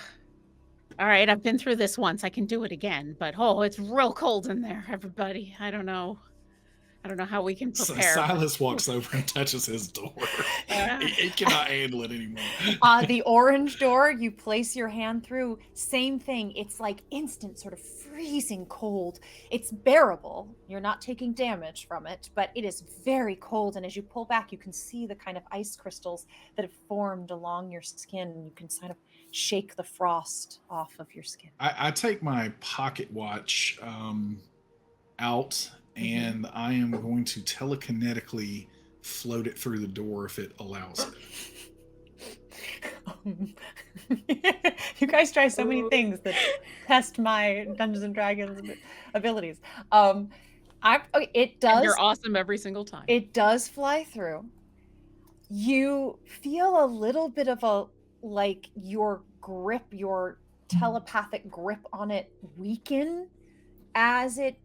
right, I've been through this once. I can do it again, but it's real cold in there, everybody. I don't know how we can So prepare. Silas walks over and touches his door. He cannot handle it anymore. The orange door you place your hand through, same thing. It's like instant sort of freezing cold. It's bearable. You're not taking damage from it, but it is very cold. And as you pull back, you can see the kind of ice crystals that have formed along your skin. You can kind of shake the frost off of your skin. I take my pocket watch out, and I am going to telekinetically float it through the door if it allows it. You guys try so many things that test my Dungeons and Dragons abilities. It does. And you're awesome every single time. It does fly through. You feel a little bit of your grip, your telepathic grip on it weaken as it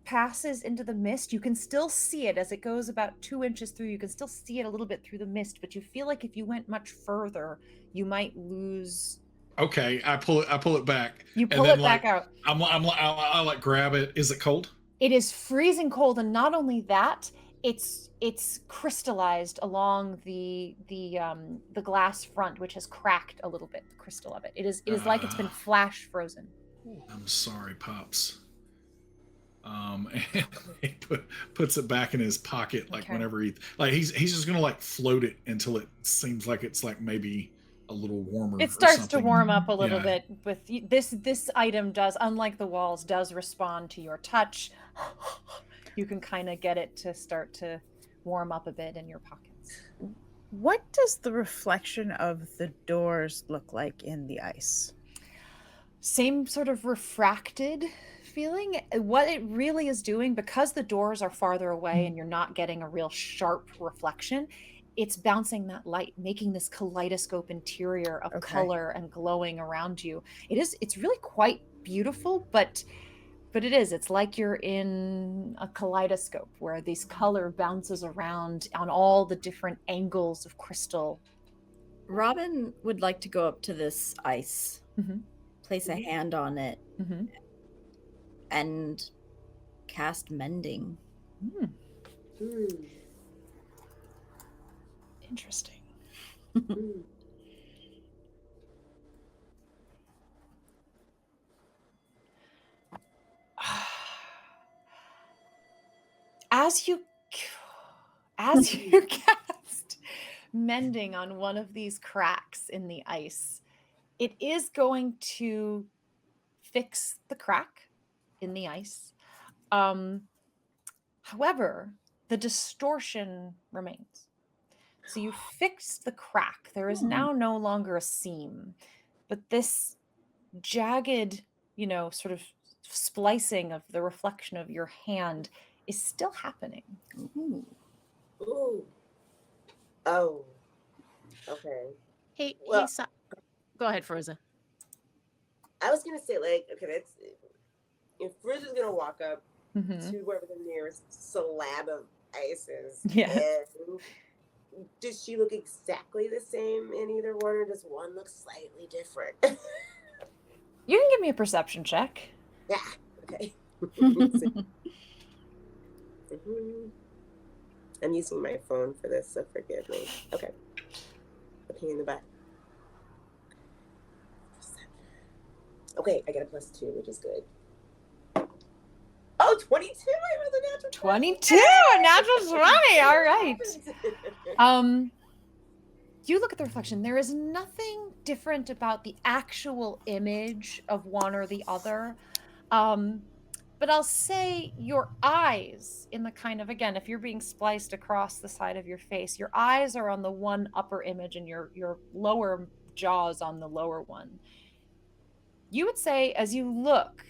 passes into the mist. You can still see it as it goes about 2 inches through. You can still see it a little bit through the mist, but you feel like if you went much further, you might lose. Okay, I pull it back. You pull it back out. I like grab it. Is it cold? It is freezing cold, and not only that, it's crystallized along the glass front, which has cracked a little bit. The crystal of it. It is like it's been flash frozen. I'm sorry, Pops. And he puts it back in his pocket, like whenever he's just gonna float it until it seems like it's maybe a little warmer. It starts to warm up a little bit. With this item does, unlike the walls, does respond to your touch. You can kind of get it to start to warm up a bit in your pockets. What does the reflection of the doors look like in the ice? Same sort of refracted feeling. What it really is doing, because the doors are farther away and you're not getting a real sharp reflection, it's bouncing that light, making this kaleidoscope interior of color and glowing around you. It's really quite beautiful, but it's like you're in a kaleidoscope where this color bounces around on all the different angles of crystal. Robin would like to go up to this ice, place a hand on it, and cast mending. Interesting. As you cast mending on one of these cracks in the ice, it is going to fix the crack in the ice. However, the distortion remains. So you fixed the crack. There is now no longer a seam, but this jagged, sort of splicing of the reflection of your hand is still happening. Ooh. Oh. Okay. Hey, Well, go ahead, Fuzza. I was gonna say, that's if Fuzza's gonna walk up to wherever the nearest slab of ice is. Yeah. Does she look exactly the same in either one, or does one look slightly different? You can give me a perception check. Yeah. Okay. I'm using my phone for this, so forgive me. Okay. A pain in the butt. Okay, I got a +2, which is good. Oh, 22! I rolled a natural 22! A natural 20! All right. You look at the reflection. There is nothing different about the actual image of one or the other. But I'll say your eyes, in the kind of, again, if you're being spliced across the side of your face, your eyes are on the one upper image and your lower jaw's on the lower one. You would say, as you look,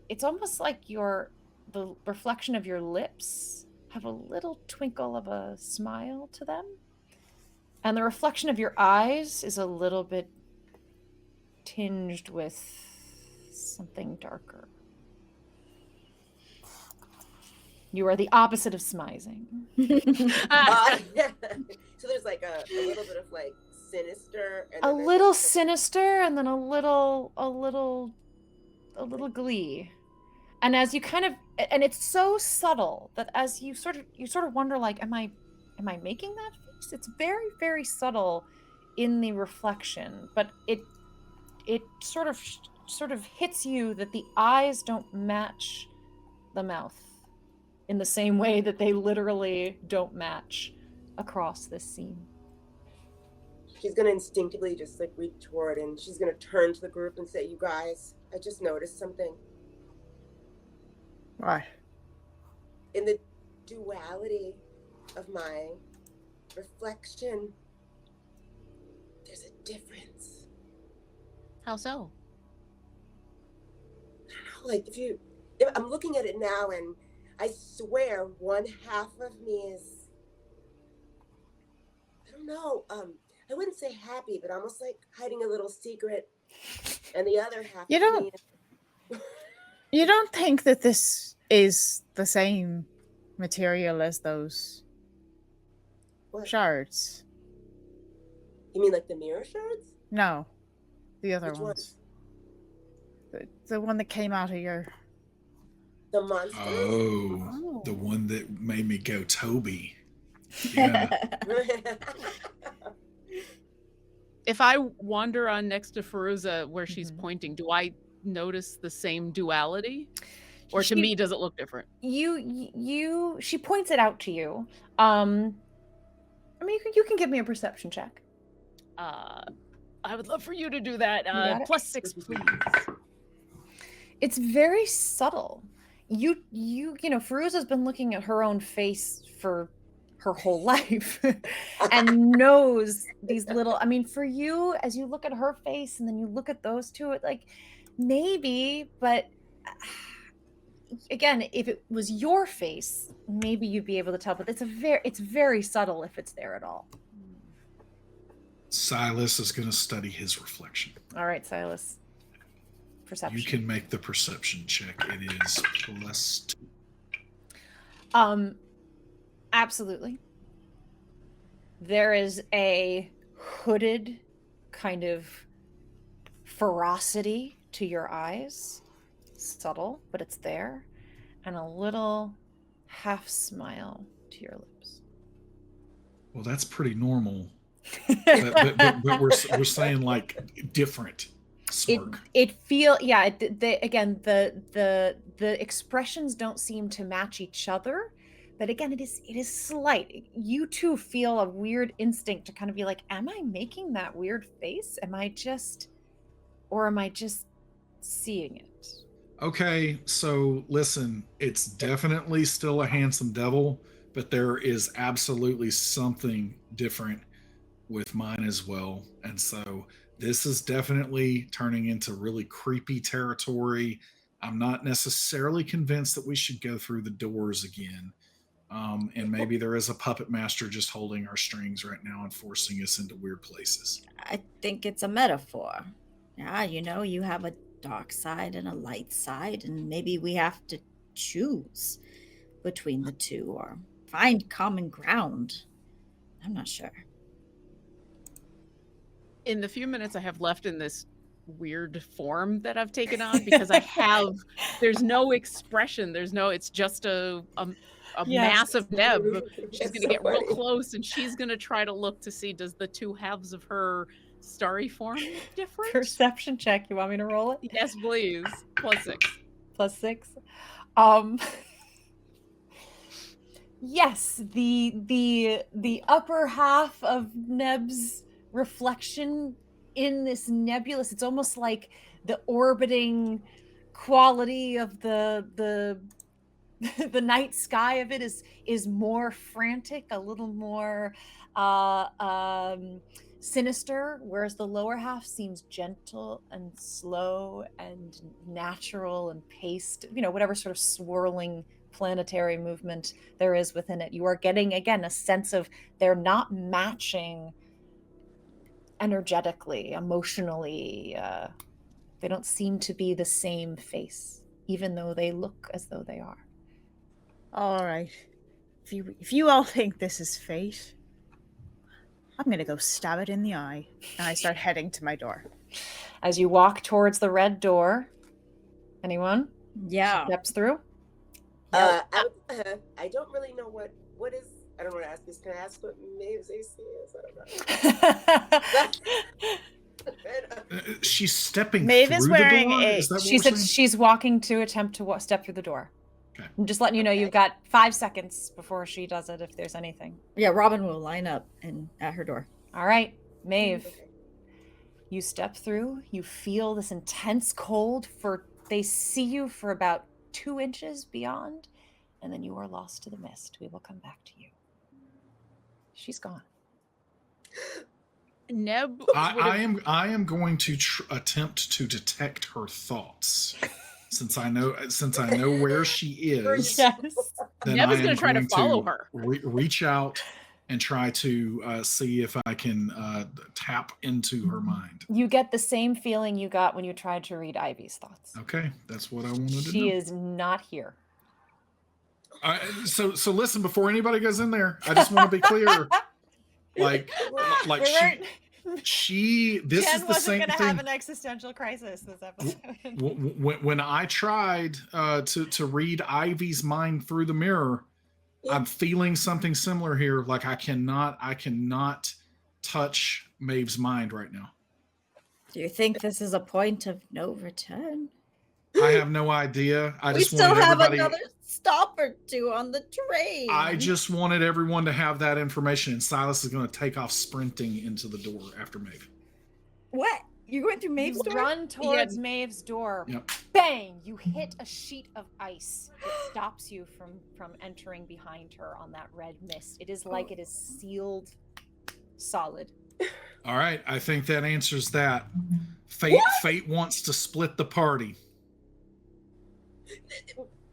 it's almost like your the reflection of your lips have a little twinkle of a smile to them. And the reflection of your eyes is a little bit tinged with something darker. You are the opposite of smizing. So there's like a little bit of like sinister. And A little sinister, and then a little glee. And as you kind of, and it's so subtle that as you sort of wonder, like, am I making that face? It's very, very subtle in the reflection, but it sort of hits you that the eyes don't match the mouth in the same way that they literally don't match across this scene. She's gonna instinctively just like reach toward, and she's gonna turn to the group and say, "You guys, I just noticed something. Why? In the duality of my reflection, there's a difference." How so? I don't know, like if I'm looking at it now, and I swear one half of me is, I don't know, I wouldn't say happy, but almost like hiding a little secret, and the other half You of don't- me is, You don't think that this is the same material as those what? shards? You mean like the mirror shards? No, the other Which ones. The one that came out of your... The monsters? Oh, the one that made me go Toby. Yeah. If I wander on next to Fairuza where she's pointing, do I notice the same duality? Or to me, does it look different? She points it out to you. I mean, you can give me a perception check. I would love for you to do that. got it? +6, please. It's very subtle. You know, Fairuza's been looking at her own face for her whole life and knows these little, I mean, for you, as you look at her face and then you look at those two, it like, maybe, but again, if it was your face, maybe you'd be able to tell, but it's very subtle if it's there at all. Silas is going to study his reflection. All right, Silas. Perception. You can make the perception check. It is +2. Absolutely. There is a hooded kind of ferocity to your eyes. Subtle, but it's there. And a little half smile to your lips. Well, that's pretty normal. but we're saying like different smirk. The expressions don't seem to match each other, but again, it is slight. You two feel a weird instinct to kind of be like, am I making that weird face? Am I just seeing it? Okay, so listen, it's definitely still a handsome devil, but there is absolutely something different with mine as well. And so this is definitely turning into really creepy territory. I'm not necessarily convinced that we should go through the doors again. And maybe there is a puppet master just holding our strings right now and forcing us into weird places. I think it's a metaphor. Yeah, you know, you have a dark side and a light side, and maybe we have to choose between the two or find common ground. I'm not sure. In the few minutes I have left in this weird form that I've taken on, because there's no expression, it's just a mass of neb. She's going to get real close, and she's going to try to look to see, does the two halves of her starry form look different? Perception check. You want me to roll it? Yes, please. +6. +6. Yes, the upper half of Neb's reflection in this nebulous, it's almost like the orbiting quality of the night sky of it is more frantic, a little more sinister, whereas the lower half seems gentle and slow and natural and paced, whatever sort of swirling planetary movement there is within it. You are getting, again, a sense of they're not matching energetically, emotionally. They don't seem to be the same face, even though they look as though they are. All right. If you all think this is fate, I'm going to go stab it in the eye. And I start heading to my door. As you walk towards the red door, anyone? Yeah. Steps through? I don't really know what is. I don't want to ask this. Can I ask what Maeve's AC is? I don't know. She's stepping Maeve through is wearing the door? a- Is that what She we're said saying? she's walking to attempt to step through the door. Okay. I'm just letting you know you've got 5 seconds before she does it if there's anything. Yeah, Robin will line up at her door. All right, Maeve. Okay. You step through, you feel this intense cold they see you for about 2 inches beyond, and then you are lost to the mist. We will come back to you. She's gone. Neb, I am going to attempt to detect her thoughts. Since I know where she is, Yes. then Neb I is am going to try to going follow her. reach out and try to see if I can tap into her mind. You get the same feeling you got when you tried to read Ivy's thoughts. Okay, that's what I wanted to She know. is not here. So listen, before anybody goes in there, I just want to be clear. Like she. This Jen is the wasn't same gonna thing. have an existential crisis this episode. When I tried to read Ivy's mind through the mirror, I'm feeling something similar here. Like I cannot touch Maeve's mind right now. Do you think this is a point of no return? I have no idea. I We just still wanted have everybody. another stop or two on the train. I just wanted everyone to have that information, and Silas is going to take off sprinting into the door after Maeve. What? You're going through Maeve's You door? run towards Maeve's door. Yep. Bang! You hit a sheet of ice that stops you from entering behind her on that red mist. It is like it is sealed solid. All right, I think that answers that. Fate wants to split the party.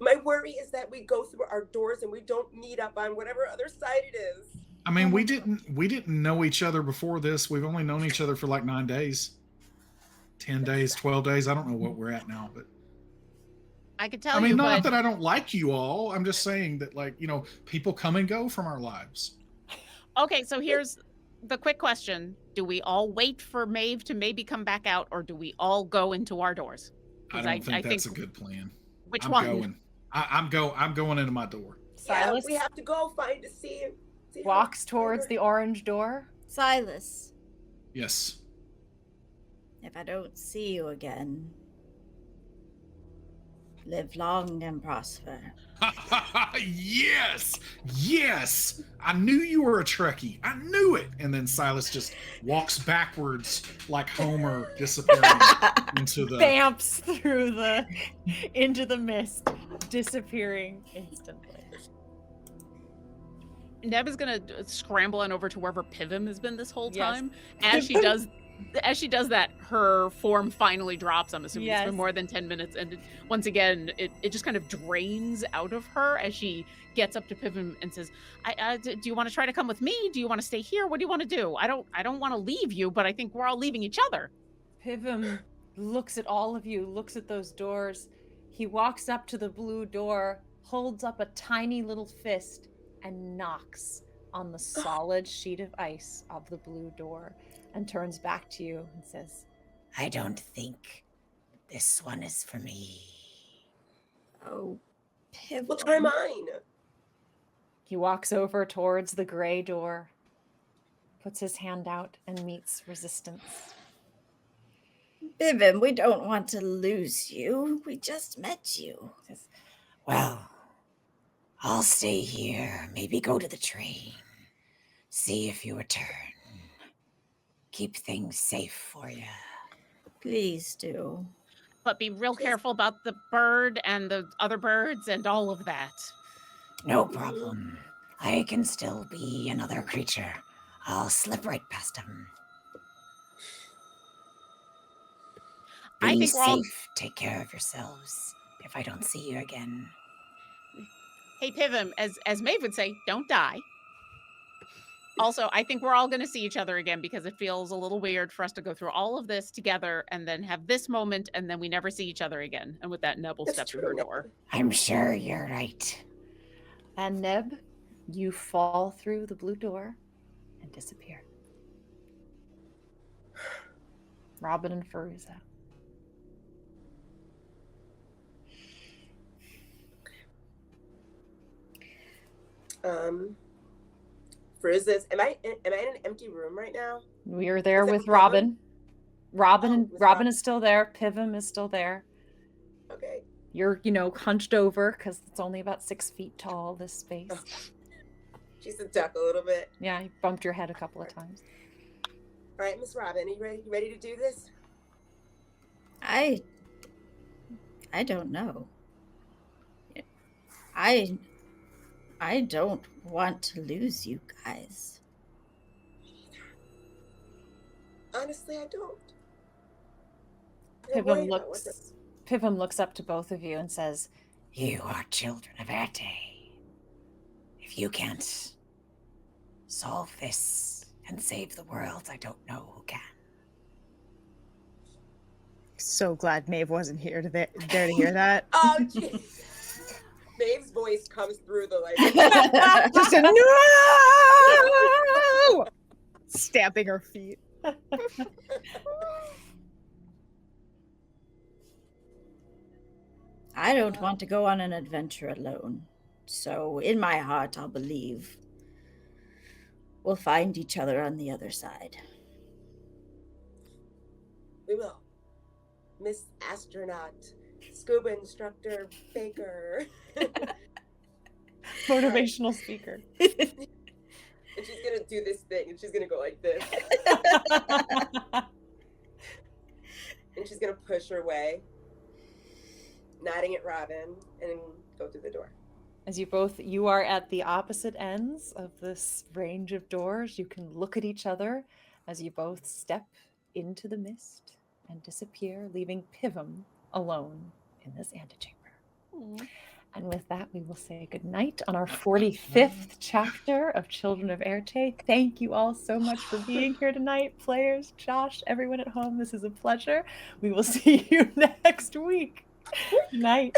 My worry is that we go through our doors and we don't meet up on whatever other side it is. I mean, we didn't know each other before this. We've only known each other for like 9 days, 10 days, 12 days. I don't know what we're at now, but I can tell I mean, you, not but that I don't like you all. I'm just saying that, like, people come and go from our lives. okay. So here's the quick question: do we all wait for Maeve to maybe come back out, or do we all go into our doors? I 'Cause don't think that's a good plan. Which I'm one? going. I'm going into my door. Silas Yeah, we have to go find to see walks towards the orange door. Silas, Yes. if I don't see you again, live long and prosper. Yes. I knew you were a Trekkie. I knew it. And then Silas just walks backwards like Homer, disappearing into the. Bamps through into the mist, disappearing instantly. Neb is gonna scramble on over to wherever Pivim has been this whole Yes. time. As she does that, her form finally drops. I'm assuming it's Yes. been more than 10 minutes, and once again, it just kind of drains out of her as she gets up to Pivim and says, "Do you want to try to come with me? Do you want to stay here? What do you want to do? I don't want to leave you, but I think we're all leaving each other." Pivim looks at all of you, looks at those doors. He walks up to the blue door, holds up a tiny little fist, and knocks on the solid sheet of ice of the blue door, and turns back to you and says, I don't think this one is for me. Oh, Pivot. Well, try mine. he walks over towards the gray door, puts his hand out, and meets resistance. Bivin, we don't want to lose you. We just met you. Well, I'll stay here, maybe go to the train, see if you return. Keep things safe for you. Please do. But be real careful about the bird and the other birds and all of that. No problem. I can still be another creature. I'll slip right past him. I Be think we're all. safe. Take care of yourselves. If I don't see you again. Hey, Pivum, as Maeve would say, don't die. Also, I think we're all going to see each other again because it feels a little weird for us to go through all of this together and then have this moment and then we never see each other again. And with that, Neb will That's step through true, her Neb. door. I'm sure you're right. And Neb, you fall through the blue door and disappear. Robin and Fairuza. Frizz, am I in an empty room right now? We are there Is that with Pivum? Robin. Robin with Robin Robin. is still there. Pivum is still there. Okay. You're, hunched over because it's only about 6 feet tall, this space. Oh. She's a duck a little bit. Yeah, you bumped your head a couple of times. All right, Miss Robin, are you ready to do this? I don't know. I don't want to lose you guys. Honestly, I don't. I'm worried about what the- Pivum looks up to both of you and says, You are children of Éarte. If you can't solve this and save the world, I don't know who can. So glad Maeve wasn't here there to hear that. Oh, jeez. Maeve's voice comes through the like. Just a no! Stamping her feet. I don't want to go on an adventure alone. So in my heart, I'll believe we'll find each other on the other side. We will. Miss Astronaut, Scuba Instructor, Baker. motivational speaker. And she's gonna do this thing, and she's gonna go like this. And she's gonna push her way, nodding at Robin, and then go through the door. As you are at the opposite ends of this range of doors. You can look at each other as you both step into the mist and disappear, leaving Pivum alone in this antechamber. And with that, we will say goodnight on our 45th chapter of Children of Éarte. Thank you all so much for being here tonight. Players, Josh, everyone at home, this is a pleasure. We will see you next week. Good night.